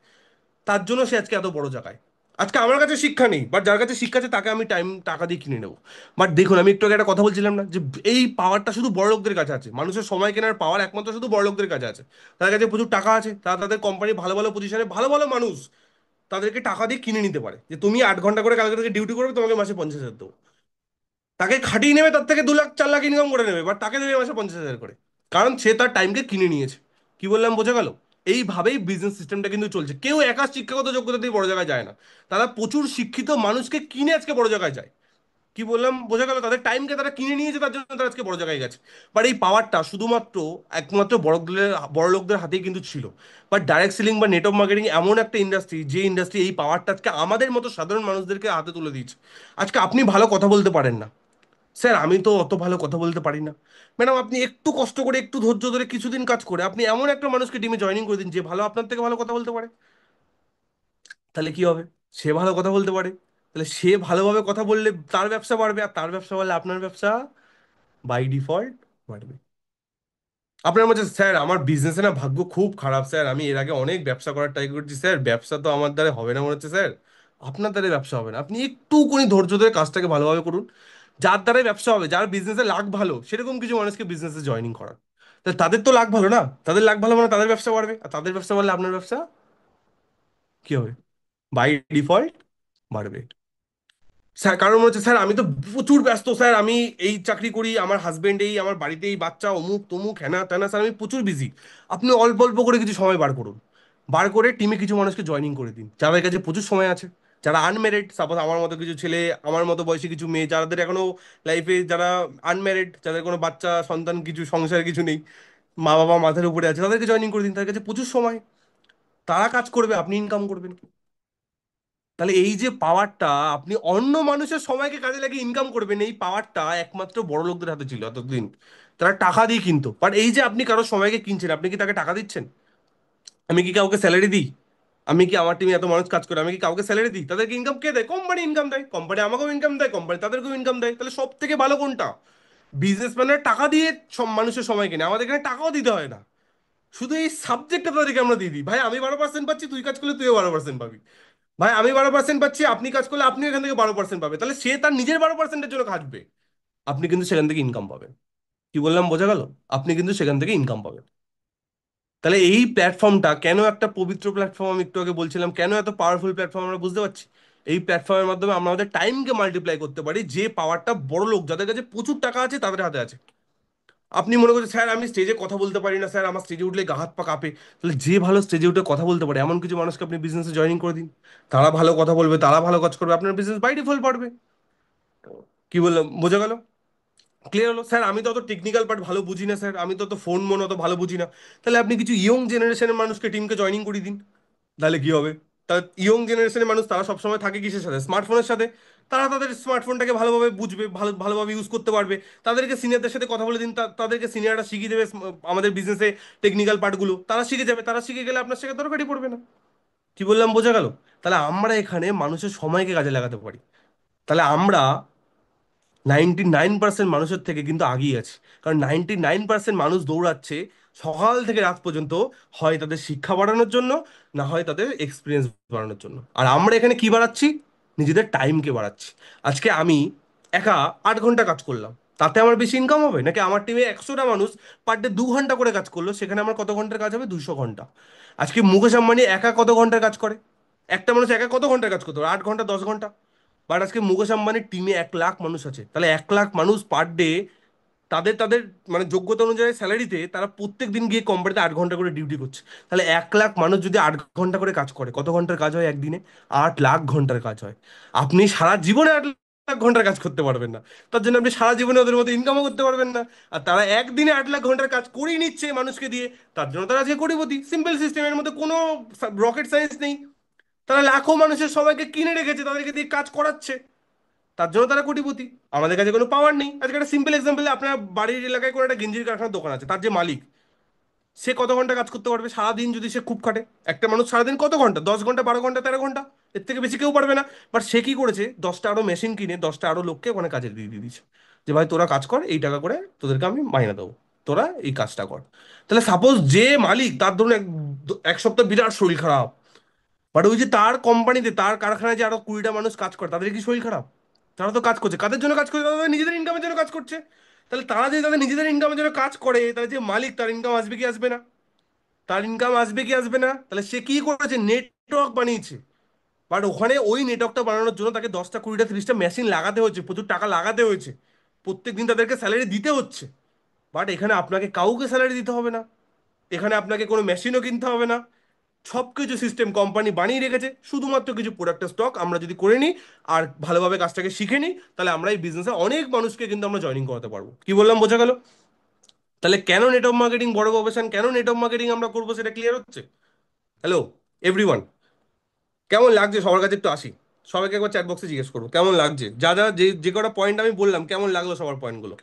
তার জন্য সে আজকে এত বড় জায়গায়। আজকে আমার কাছে শিক্ষা নেই, বাট যার কাছে শিক্ষা আছে তাকে আমি টাইম টাকা দিয়ে কিনে নেবো। বাট দেখুন, আমি একটু আগে একটা কথা বলছিলাম না, যে এই পাওয়ারটা শুধু বড় লোকদের কাছে আছে, মানুষের সময় কেনার পাওয়ার একমাত্র শুধু বড় লোকদের কাছে আছে। তাদের কাছে প্রচুর টাকা আছে, তারা তাদের কোম্পানির ভালো ভালো পজিশনে ভালো ভালো মানুষ তাদেরকে টাকা দিয়ে কিনে নিতে পারে, যে তুমি 8 ঘন্টা করে কালকে থেকে ডিউটি করবে, তোমাকে মাসে 50,000 দেবো। তাকে খাটিয়ে নেবে, তার থেকে 2 লাখ 4 লাখ ইনকাম করে নেবে, বাট তাকে দেবে মাসে 50,000 করে। কারণ সে তার টাইমকে কিনে নিয়েছে। কি বললাম বোঝা গেল? এইভাবেই বিজনেস সিস্টেমটা কিন্তু চলছে। কেউ একা শিক্ষাগত যোগ্যতা দিয়ে বড় জায়গায় যায় না, তারা প্রচুর শিক্ষিত মানুষকে কিনে আজকে বড় জায়গায় যায়। কি বললাম বোঝা গেল? তাদের টাইমকে তারা কিনে নিয়েছে, তার জন্য তারা আজকে বড় জায়গায় গেছে। বাট এই পাওয়ারটা শুধুমাত্র একমাত্র বড় লোকদের হাতেই কিন্তু ছিল। বাট ডাইরেক্ট সেলিং বা নেটওয়ার্ক মার্কেটিং এমন একটা ইন্ডাস্ট্রি, যে ইন্ডাস্ট্রি এই পাওয়ারটা আজকে আমাদের মতো সাধারণ মানুষদেরকে হাতে তুলে দিয়েছে। আজকে আপনি ভালো কথা বলতে পারেন না, স্যার আমি তো অত ভালো কথা বলতে পারি না, ম্যাডাম আপনি একটু কষ্ট করে, একটু ধৈর্য ধরে কিছুদিন কাজ করে আপনি এমন একটা মানুষকে টিমে জয়েনিং করে দিন যে ভালো, আপনার থেকে ভালো কথা বলতে পারে। তাহলে কি হবে? সে ভালো কথা বলতে পারে, তাহলে সে ভালোভাবে কথা বললে তার ব্যবসা বাড়বে, আর তার ব্যবসা বাড়লে আপনার ব্যবসা বাই ডিফল্ট বাড়বে। আপনার মধ্যে, স্যার আমার বিজনেসে না ভাগ্য খুব খারাপ স্যার, আমি এর আগে অনেক ব্যবসা করার ট্রাই করছি স্যার, ব্যবসা তো আমার দ্বারা হবে না মনে হচ্ছে স্যার। আপনার দ্বারা ব্যবসা হবে না, আপনি একটুখানি ধৈর্য ধরে কাজটাকে ভালোভাবে করুন। যার দ্বারাই ব্যবসা হবে, যার বিজনেসে লাখ ভালো, সেরকম কিছু মানুষকে বিজনেসে জয়েনিং করান। তাহলে তাদের তো লাখ ভালো না, তাদের লাখ ভালো মানে তাদের ব্যবসা বাড়বে, আর তাদের ব্যবসা বাড়লে আপনার ব্যবসা কি হবে? বাই ডিফল্ট বাড়বে। স্যার কারণ মনে হচ্ছে স্যার আমি তো প্রচুর ব্যস্ত স্যার, আমি এই চাকরি করি, আমার হাজবেন্ড এই, আমার বাড়িতে এই বাচ্চা, অমুক তমুক হ্যানা ত্যানা, স্যার আমি প্রচুর বিজি। আপনি অল্প অল্প করে কিছু সময় বার করুন, বার করে টিমে কিছু মানুষকে জয়েনিং করে দিন যাদের কাছে প্রচুর সময় আছে, যারা আনম্যারিড, সাপোজ আমার মতো কিছু ছেলে, আমার মতো বয়সী কিছু মেয়ে, যাদের এখনো লাইফে যারা আনম্যারিড, যাদের কোনো বাচ্চা সন্তান কিছু সংসার কিছু নেই, মা বাবা মাথার উপরে আছে, তাদেরকে জয়েনিং করে দিন। তাদের কাছে প্রচুর সময়, তারা কাজ করবে, আপনি ইনকাম করবেন। তাহলে এই যে পাওয়ারটা, আপনি অন্য মানুষের সময়কে কাজে লাগিয়ে ইনকাম করবেন, এই পাওয়ারটা একমাত্র বড় লোকদের হাতে ছিল এতদিন। তারা টাকা দিয়ে কিনতো, বাট এই যে আপনি কারো সময়কে কিনছেন, আপনি কি তাকে টাকা দিচ্ছেন? আমি কি কাউকে স্যালারি দিই? আমি কি, আমার টিমে এত মানুষ কাজ করে, আমি কি কাউকে স্যালারি দিই? তাদেরকে ইনকাম কে দেয়? কোম্পানি ইনকাম দেয়। কোম্পানি আমাকেও ইনকাম দেয়, কোম্পানি তাদেরকেও ইনকাম দেয়। তাহলে সব থেকে ভালো কোনটা? বিজনেসম্যানরা টাকা দিয়ে সব মানুষের সময় কিনে, আমাদের এখানে টাকাও দিতে হয় না, শুধু এই সাবজেক্টটা তাদেরকে আমরা দিয়ে দিই। ভাই আমি 12% পাচ্ছি, তুই কাজ করলে তুইও 12% পাবি। ভাই আমি 12% পাচ্ছি, আপনি কাজ করলে আপনি এখান থেকে 12% পাবে। তাহলে সে তার নিজের 12%-এর জন্য কাটবে, আপনি কিন্তু সেখান থেকে ইনকাম পাবেন। কি বললাম, বোঝা গেল? আপনি কিন্তু সেখান থেকে ইনকাম পাবেন। তাহলে এই প্ল্যাটফর্মটা কেন একটা পবিত্র প্ল্যাটফর্ম, আমি একটু আগে বলছিলাম কেন এত পাওয়ারফুল প্ল্যাটফর্ম, আমরা বুঝতে পারছি। এই প্ল্যাটফর্মের মাধ্যমে আমরা আমাদের টাইমকে মাল্টিপ্লাই করতে পারি, যে পাওয়ারটা বড় লোক যাদের কাছে প্রচুর টাকা আছে তাদের হাতে আছে। আপনি মনে করছেন স্যার আমি স্টেজে কথা বলতে পারি না, স্যার আমার স্টেজে উঠলে গা হাত পা কাঁপে। তাহলে যে ভালো স্টেজে উঠে কথা বলতে পারে এমন কিছু মানুষকে আপনি বিজনেসে জয়েনিং করে দিন। তারা ভালো কথা বলবে, তারা ভালো কাজ করবে, আপনার বিজনেস বাই ডিফল্ট বাড়বে। কি বললাম, বোঝা গেল? ক্লিয়ার হলো? স্যার আমি তো অত টেকনিক্যাল পার্ট ভালো বুঝি না, স্যার আমি তো অত ফোন মন অত ভালো বুঝি না। তাহলে আপনি কিছু ইয়ং জেনারেশনের মানুষকে টিমকে জয়েনিং করে দিন। তাহলে কি হবে? তার ইয়ং জেনারেশনের মানুষ, তারা সবসময় থাকে কিসের সাথে? স্মার্টফোনের সাথে। তারা তাদের স্মার্টফোনটাকে ভালোভাবে বুঝবে, ভালোভাবে ইউজ করতে পারবে। তাদেরকে সিনিয়রদের সাথে কথা বলে দিন, তাদেরকে সিনিয়ররা শিখিয়ে দেবে আমাদের বিজনেসে টেকনিক্যাল পার্টগুলো, তারা শিখে যাবে। তারা শিখে গেলে আপনার শেখার দরকারই পড়বে না। কি বললাম, বোঝা গেল? তাহলে আমরা এখানে মানুষের সময়কে কাজে লাগাতে পারি। তাহলে আমরা 99% মানুষের থেকে কিন্তু আগিয়ে আছি। কারণ 99% মানুষ দৌড়াচ্ছে সকাল থেকে রাত পর্যন্ত, হয় তাদের শিক্ষা বাড়ানোর জন্য, না হয় তাদের এক্সপিরিয়েন্স বাড়ানোর জন্য। আর আমরা এখানে কি বাড়াচ্ছি? নিজেদের টাইমকে বাড়াচ্ছি। আজকে আমি একা 8 ঘন্টা কাজ করলাম, তাতে আমার বেশি ইনকাম হবে? নাকি আমার টিমে 100টা মানুষ পার ডে 2 ঘন্টা করে কাজ করলো, সেখানে আমার কত ঘন্টার কাজ হবে? 200 ঘন্টা। আজকে মুকেশ আম্বানি একা কত ঘন্টার কাজ করে? একটা মানুষ একা কত ঘন্টার কাজ করতে পারে? 8 ঘন্টা, 10 ঘন্টা। বাট আজকে মুকেশ আম্বানির টিমে 1 লাখ মানুষ আছে, তাহলে 1 লাখ মানুষ পার ডে তাদের তাদের মানে যোগ্যতা অনুযায়ী স্যালারিতে তারা প্রত্যেক দিন গিয়ে কোম্পানিতে 8 ঘন্টা করে ডিউটি করছে। তাহলে 1 লাখ মানুষ যদি 8 ঘন্টা করে কাজ করে, কত ঘন্টার কাজ হয় একদিনে? 8 লাখ ঘন্টার কাজ হয়। আপনি সারা জীবনে 8 লাখ ঘন্টার কাজ করতে পারবেন না, তার জন্য আপনি সারা জীবনে ওদের মতো ইনকামও করতে পারবেন না। আর তারা একদিনে 8 লাখ ঘন্টার কাজ করেই নিচ্ছে মানুষকে দিয়ে, তার জন্য তারা আজকে কোটিপতি। সিম্পল সিস্টেমের মধ্যে কোনো রকেট সায়েন্স নেই। তারা লাখো মানুষের সবাইকে কিনে রেখেছে, তাদেরকে দিয়ে কাজ করাচ্ছে, তার জন্য তারা কোটিপতি। আমাদের কাছে কোনো পাওয়ার নেই। আজকে একটা সিম্পল এক্সাম্পল, আপনার বাড়ির এলাকায় কোনো একটা গেঞ্জির কারখানার দোকান আছে, তার যে মালিক, সে কত ঘন্টা কাজ করতে পারবে সারাদিন যদি সে খুব খাটে? একটা মানুষ সারাদিন কত ঘন্টা? 10 ঘন্টা, 12 ঘন্টা, 13 ঘন্টা, এর থেকে বেশি কেউ পারবে না। বাট সে কি করেছে? 10টা আরো মেশিন কিনে 10টা আরো লোককে ওখানে কাজে দিয়ে দিয়ে দিচ্ছে, যে ভাই তোরা কাজ কর, এই টাকা করে তোদেরকে আমি মাইনে দেবো, তোরা এই কাজটা কর। তাহলে সাপোজ যে মালিক, তার ধরুন এক সপ্তাহ বিরাট শরীর খারাপ, বাট ওই যে তার কোম্পানিতে, তার কারখানায় যে আরো 20টা মানুষ কাজ করে, তাদের কি শরীর খারাপ? তারা তো কাজ করছে, কাদের জন্য কাজ করছে? তাদের নিজেদের ইনকামের জন্য কাজ করছে। তাহলে তারা যদি তাদের নিজেদের ইনকামের জন্য কাজ করে, তাহলে যে মালিক, তার ইনকাম আসবে কি আসবে না? তার ইনকাম আসবে কি আসবে না? তাহলে সে কি করেছে? নেটওয়ার্ক বানিয়েছে। বাট ওখানে ওই নেটওয়ার্কটা বানানোর জন্য তাকে 10টা 20টা 30টা মেশিন লাগাতে হয়েছে, প্রচুর টাকা লাগাতে হয়েছে, প্রত্যেকদিন তাদেরকে স্যালারি দিতে হচ্ছে। বাট এখানে আপনাকে কাউকে স্যালারি দিতে হবে না, এখানে আপনাকে কোনো মেশিনও কিনতে হবে না। সবকিছু সিস্টেম কোম্পানি বানিয়ে রেখেছে, শুধুমাত্র কিছু প্রোডাক্টের স্টক আমরা যদি করে নিই আর ভালোভাবে কাজটাকে শিখে নিই, তাহলে আমরা এই বিজনেসে অনেক মানুষকে কিন্তু আমরা জয়েনিং করাতে পারবো। কি বললাম, বোঝা গেল? তাহলে কেন নেটওয়ার্ক মার্কেটিং বড় প্রফেশন, কেন নেটওয়ার্ক মার্কেটিং আমরা করবো, সেটা ক্লিয়ার হচ্ছে? হ্যালো এভরিওয়ান, কেমন লাগছে সবার কাছে একটু আসি, সবাইকে একবার চ্যাট বক্সে জিজ্ঞেস করবো কেমন লাগছে, যা যা যে যে কটা পয়েন্ট আমি বললাম কেমন লাগলো সবার পয়েন্টগুলো?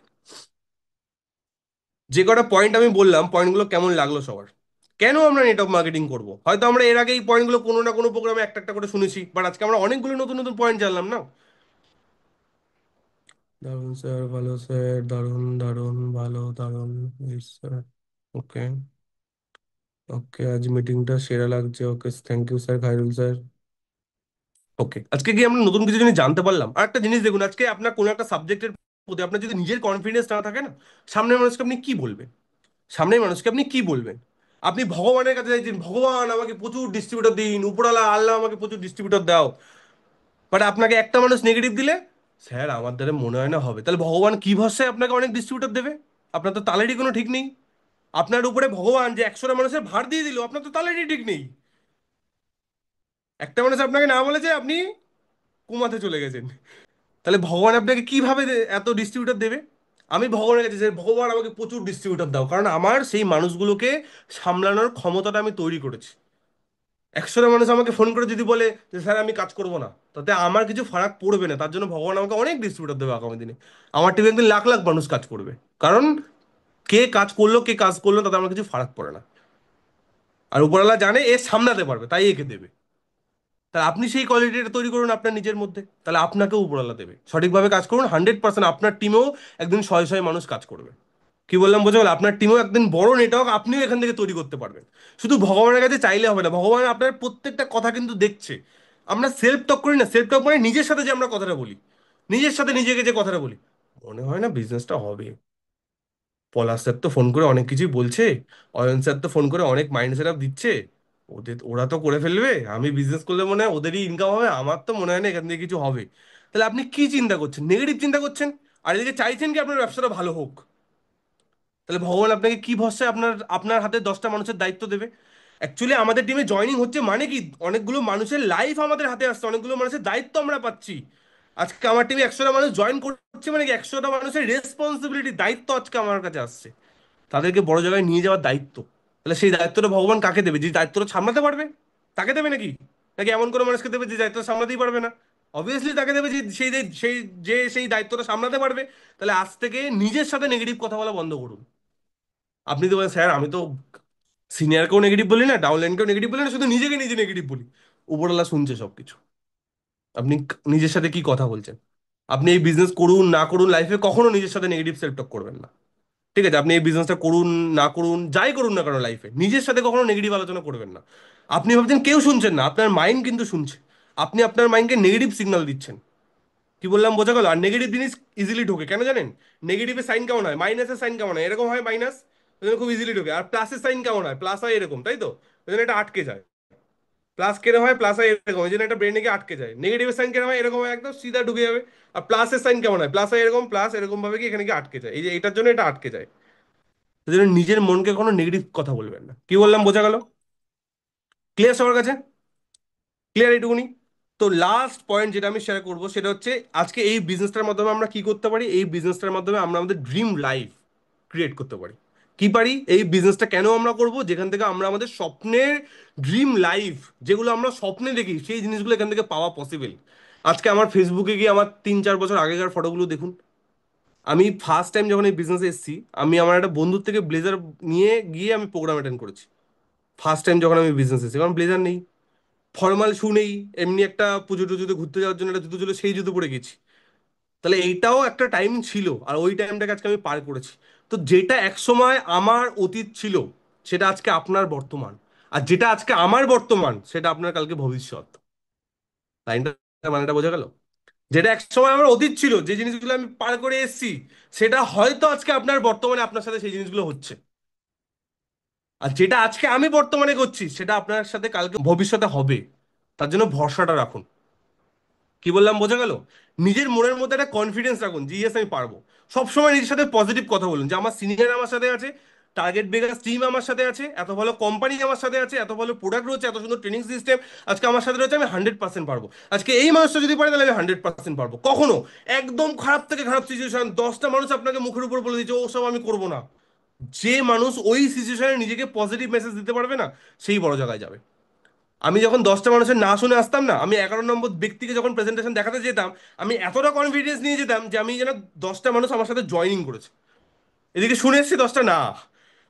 যে কটা পয়েন্ট আমি বললাম পয়েন্টগুলো কেমন লাগলো সবার? কেন আমরা নেটওয়ার্ক মার্কেটিং করব? হয়তো আমরা এর আগে এই পয়েন্টগুলো কোনো না কোনো প্রোগ্রামে একটা একটা করে শুনেছি, বাট আজকে আমরা অনেকগুলো নতুন নতুন পয়েন্ট জানলাম না? দারুণ স্যার, ভালো স্যার, দারুণ দারুণ, ভালো, দারুণ, স্যার। ওকে, ওকে, আজ মিটিংটা সেরা লাগছে। Okay, thank you sir, Khairul sir. Okay, আজকে কি আমরা নতুন কিছু জিনিস জানতে পারলাম? আর একটা জিনিস দেখুন, আজকে আপনার কোনো একটা সাবজেক্টের প্রতি আপনার যদি নিজের কনফিডেন্স না থাকে না, সামনের মানুষকে আপনি কি বলবেন? সামনের মানুষকে আপনি কি বলবেন? আপনি ভগবানের কাছে চাইছেন, ভগবান আমাকে প্রচুর ডিস্ট্রিবিউটর দিন, উপরওয়ালা আল্লাহ আমাকে প্রচুর ডিস্ট্রিবিউটর দাও। বাট আপনাকে একটা মানুষ নেগেটিভ দিলে, স্যার আমার দ্বারা মনে হয় না হবে। তাহলে ভগবান কি ভরসায় আপনাকে অনেক ডিস্ট্রিবিউটর দেবে? আপনার তো তালেরই কোনো ঠিক নেই। আপনার উপরে ভগবান যে 100টা মানুষের ভার দিয়ে দিল, আপনার তো তালেরই ঠিক নেই। একটা মানুষ আপনাকে না বলেছে, আপনি কুমাতে চলে গেছেন। তাহলে ভগবান আপনাকে কিভাবে এত ডিস্ট্রিবিউটর দেবে? আমি ভগবানের কাছে যে ভগবান আমাকে প্রচুর ডিস্ট্রিবিউটর দাও, কারণ আমার সেই মানুষগুলোকে সামলানোর ক্ষমতাটা আমি তৈরি করেছি। 100টা মানুষ আমাকে ফোন করে যদি বলে যে স্যার আমি কাজ করবো না, তাতে আমার কিছু ফারাক পড়বে না। তার জন্য ভগবান আমাকে অনেক ডিস্ট্রিবিউটর দেবে আগামী দিনে। আমার টিমে একদিন লাখ লাখ মানুষ কাজ করবে। কারণ কে কাজ করলো কে কাজ করলো তাতে আমার কিছু ফারাক পড়ে না। আর উপরওয়ালা জানে এ সামলাতে পারবে, তাই একে দেবে। তাহলে আপনি সেই কোয়ালিটিটা তৈরি করুন আপনার নিজের মধ্যে, তাহলে আপনাকেও উপরওয়ালা দেবে। সঠিকভাবে কাজ করুন, 100% আপনার টিমেও একদিন শয়ে শয়ে মানুষ কাজ করবে। কি বললাম বোঝা গেল? আপনার টিমেও একদিন বড় নেটওয়ার্ক আপনিও এখান থেকে তৈরি করতে পারবেন। শুধু ভগবানের কাছে চাইলে হবে না, ভগবান আপনার প্রত্যেকটা কথা কিন্তু দেখছে। আমরা সেলফ টক করি না, সেলফ টক মানে নিজের সাথে যে আমরা কথাটা বলি, নিজের সাথে নিজেকে যে কথাটা বলি, মনে হয় না বিজনেসটা হবে। পলাশ স্যার তো ফোন করে অনেক কিছুই বলছে, অয়ন স্যার তো ফোন করে অনেক মাইন্ড সেট আপ দিচ্ছে, ওরা তো করে ফেলবে, আমি বিজনেস করলে মনে হয় ওদেরই ইনকাম হবে, আমার তো মনে হয় না এখান থেকে কিছু হবে। তাহলে আপনি কি চিন্তা করছেন? নেগেটিভ চিন্তা করছেন। আর এদিকে চাইছেন কি আপনার ব্যবসাটা ভালো হোক। তাহলে ভগবান আপনাকে কি ভরসায় আপনার আপনার হাতে 10টা মানুষের দায়িত্ব দেবে? অ্যাকচুয়ালি আমাদের টিমে জয়েনিং হচ্ছে মানে কি, অনেকগুলো মানুষের লাইফ আমাদের হাতে আসছে, অনেকগুলো মানুষের দায়িত্ব আমরা পাচ্ছি। আজকে আমার টিমে 100টা মানুষ জয়েন করছে মানে কি, 100টা মানুষের রেসপন্সিবিলিটি, দায়িত্ব আজকে আমার কাছে আসছে। তাদেরকে বড় জায়গায় নিয়ে যাওয়ার দায়িত্ব। তাহলে সেই দায়িত্বটা ভগবান কাকে দেবে? যে দায়িত্বটা সামলাতে পারবে তাকে দেবে নাকি? নাকি এমন কোনো মানুষকে দেবে যে দায়িত্ব সামলাতেই পারবে না? অবভিয়াসলি তাকে দেবে যে সেই দায়িত্বটা সামলাতে পারবে। তাহলে আজ থেকে নিজের সাথে নেগেটিভ কথা বলা বন্ধ করুন। আপনি তো বলেন স্যার আমি তো সিনিয়রকেও নেগেটিভ বলি না, ডাউনলাইনকেও নেগেটিভ বলি না, শুধু নিজেকে নিজে নেগেটিভ বলি। উপরওয়ালা শুনছে সবকিছু। আপনি নিজের সাথে কি কথা বলছেন? আপনি এই বিজনেস করুন না করুন, লাইফে কখনো নিজের সাথে নেগেটিভ সেলফ টক করবেন না। ঠিক আছে, আপনি এই বিজনেসটা করুন না করুন, যাই করুন না কেন লাইফে, নিজের সাথে কখনো নেগেটিভ আলোচনা করবেন না। আপনি ভাবছেন কেউ শুনছেন না, আপনার মাইন্ড কিন্তু শুনছে। আপনি আপনার মাইন্ডকে নেগেটিভ সিগন্যাল দিচ্ছেন। কি বললাম বোঝা গেল? আর নেগেটিভ জিনিস ইজিলি ঢোকে কেন জানেন? নেগেটিভের সাইন কেমন হয়, মাইনাসের সাইন কেমন হয়, এরকম হয় মাইনাস, ওই জন্য খুব ইজিলি ঢোকে। আর প্লাসের সাইন কেমন হয়, প্লাস হয় এরকম, তাই তো? ওই জন্য এটা আটকে যায়। প্লাস কেন হয়, প্লাস হয় এরকম, ওই জন্য এটা ব্রেনে গিয়ে আটকে যায়। নেগেটিভের সাইন কেন হয়, এরকম হয় একদম সিধা ঢুকে যাবে। আর প্লাসের সাইন কেমন হয়, প্লাস হয় এরকম, প্লাস এরকম ভাবে কি এখানে গিয়ে আটকে যায়, এই যে এটার জন্য এটা আটকে যায়। সেই জন্য নিজের মনকে কোনো নেগেটিভ কথা বলবেন না। কি বললাম বোঝা গেল? ক্লিয়ার সবার কাছে? ক্লিয়ার এইটুকুনি? তো লাস্ট পয়েন্ট যেটা আমি শেয়ার করবো সেটা হচ্ছে, আজকে এই বিজনেসটার মাধ্যমে আমরা কি করতে পারি? এই বিজনেসটার মাধ্যমে আমরা আমাদের ড্রিম লাইফ ক্রিয়েট করতে পারি। কি পারি? এই বিজনেসটা কেন আমরা করব? যেখান থেকে আমরা আমাদের স্বপ্নের ড্রিম লাইফ, যেগুলো আমরা স্বপ্নে দেখি, সেই জিনিসগুলো এখান থেকে পাওয়া পসিবল। আজকে আমার ফেসবুকে গিয়ে আমার 3-4 বছর আগেকার ফটোগুলো দেখুন। আমি ফার্স্ট টাইম যখন এই বিজনেসে এসেছি, আমি আমার একটা বন্ধুর থেকে ব্লেজার নিয়ে গিয়ে আমি প্রোগ্রাম অ্যাটেন্ড করেছি। ফার্স্ট টাইম যখন আমি বিজনেস এসেছি, কারণ ব্লেজার নেই, ফর্মাল শু নেই, এমনি একটা পুজো টুজোতে ঘুরতে যাওয়ার জন্য একটা জুতো ছিল, সেই জুতো পরে গেছি। তাহলে এইটাও একটা টাইম ছিল, আর ওই টাইমটাকে আজকে আমি পার করেছি। তো যেটা একসময় আমার অতীত ছিল, সেটা আজকে আপনার বর্তমান। আর যেটা আজকে আমার বর্তমান, সেটা আপনার কালকে ভবিষ্যৎ। লাইনটা মানেটা বোঝা গেল? যেটা একসময় আমার অতীত ছিল, যে জিনিসগুলো আমি পার করে এসেছি, সেটা হয়তো আজকে আপনার বর্তমানে আপনার সাথে সেই জিনিসগুলো হচ্ছে। আর যেটা আজকে আমি বর্তমানে করছি, সেটা আপনার সাথে কালকে ভবিষ্যতে হবে। তার জন্য ভরসাটা রাখুন। কি বললাম বোঝা গেল? নিজের মনের মধ্যে একটা কনফিডেন্স রাখুন যে ইয়েস আমি পারবো। সবসময় নিজের সাথে পজিটিভ কথা বলুন, যে আমার সিনিয়র আমার সাথে আছে, টার্গেট বেগার্স টিম আমার সাথে আছে, এত ভালো কোম্পানি আমার সাথে আছে, এত ভালো প্রোডাক্ট রয়েছে, এত সুন্দর ট্রেনিং সিস্টেম আজকে আমার সাথে রয়েছে, আমি 100% পারবো। আজকে এই মানুষটা যদি পারে, তাহলে আমি 100% পারবো। কখনো একদম খারাপ থেকে খারাপ সিচুয়েশন 10টা মানুষ আপনাকে মুখের উপর বলে দিচ্ছে ও সব আমি করবো না, যে মানুষ ওই সিচুয়েশনে নিজেকে পজিটিভ মেসেজ দিতে পারবে না, সেই বড় জায়গায় যাবে। আমি যখন 10টা মানুষের না শুনে আসতাম না, আমি 11 নম্বর ব্যক্তিকে যখন প্রেজেন্টেশন দেখাতে যেতাম, আমি এতটা কনফিডেন্স নিয়ে যেতাম যে আমি যেন 10টা মানুষ আমার সাথে জয়েনিং করেছে। এদিকে শুনে এসেছি 10টা না,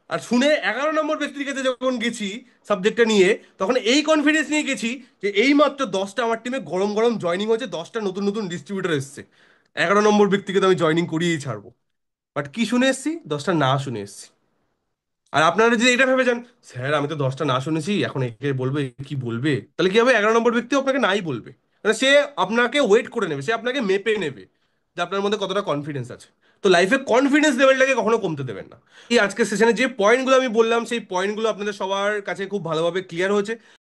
আর শুনে 11 নম্বর ব্যক্তির কাছে যখন গেছি সাবজেক্টটা নিয়ে, তখন এই কনফিডেন্স নিয়ে গেছি যে এই মাত্র 10টা আমার টিমে গরম গরম জয়েনিং হয়েছে, 10টা নতুন নতুন ডিস্ট্রিবিউটার এসছে, 11 নম্বর ব্যক্তিকে তো আমি জয়েনিং করিয়েই ছাড়বো। বাট কি শুনে এসেছি? 10টা না শুনে এসেছি। আর আপনারা যদি এটা ভেবে যান, স্যার আমি তো 10টা না শুনেছি, এখন একে বলবে, কি বলবে, তাহলে কি হবে? 11 নম্বর ব্যক্তিও আপনাকে নাই বলবে। মানে সে আপনাকে ওয়েট করে নেবে, সে আপনাকে মেপে নেবে যে আপনার মধ্যে কতটা কনফিডেন্স আছে। তো লাইফে কনফিডেন্স লেভেলটাকে কখনো কমতে দেবেন না। এই আজকের সেশনে যে পয়েন্টগুলো আমি বললাম, সেই পয়েন্টগুলো আপনাদের সবার কাছে খুব ভালোভাবে ক্লিয়ার হয়েছে।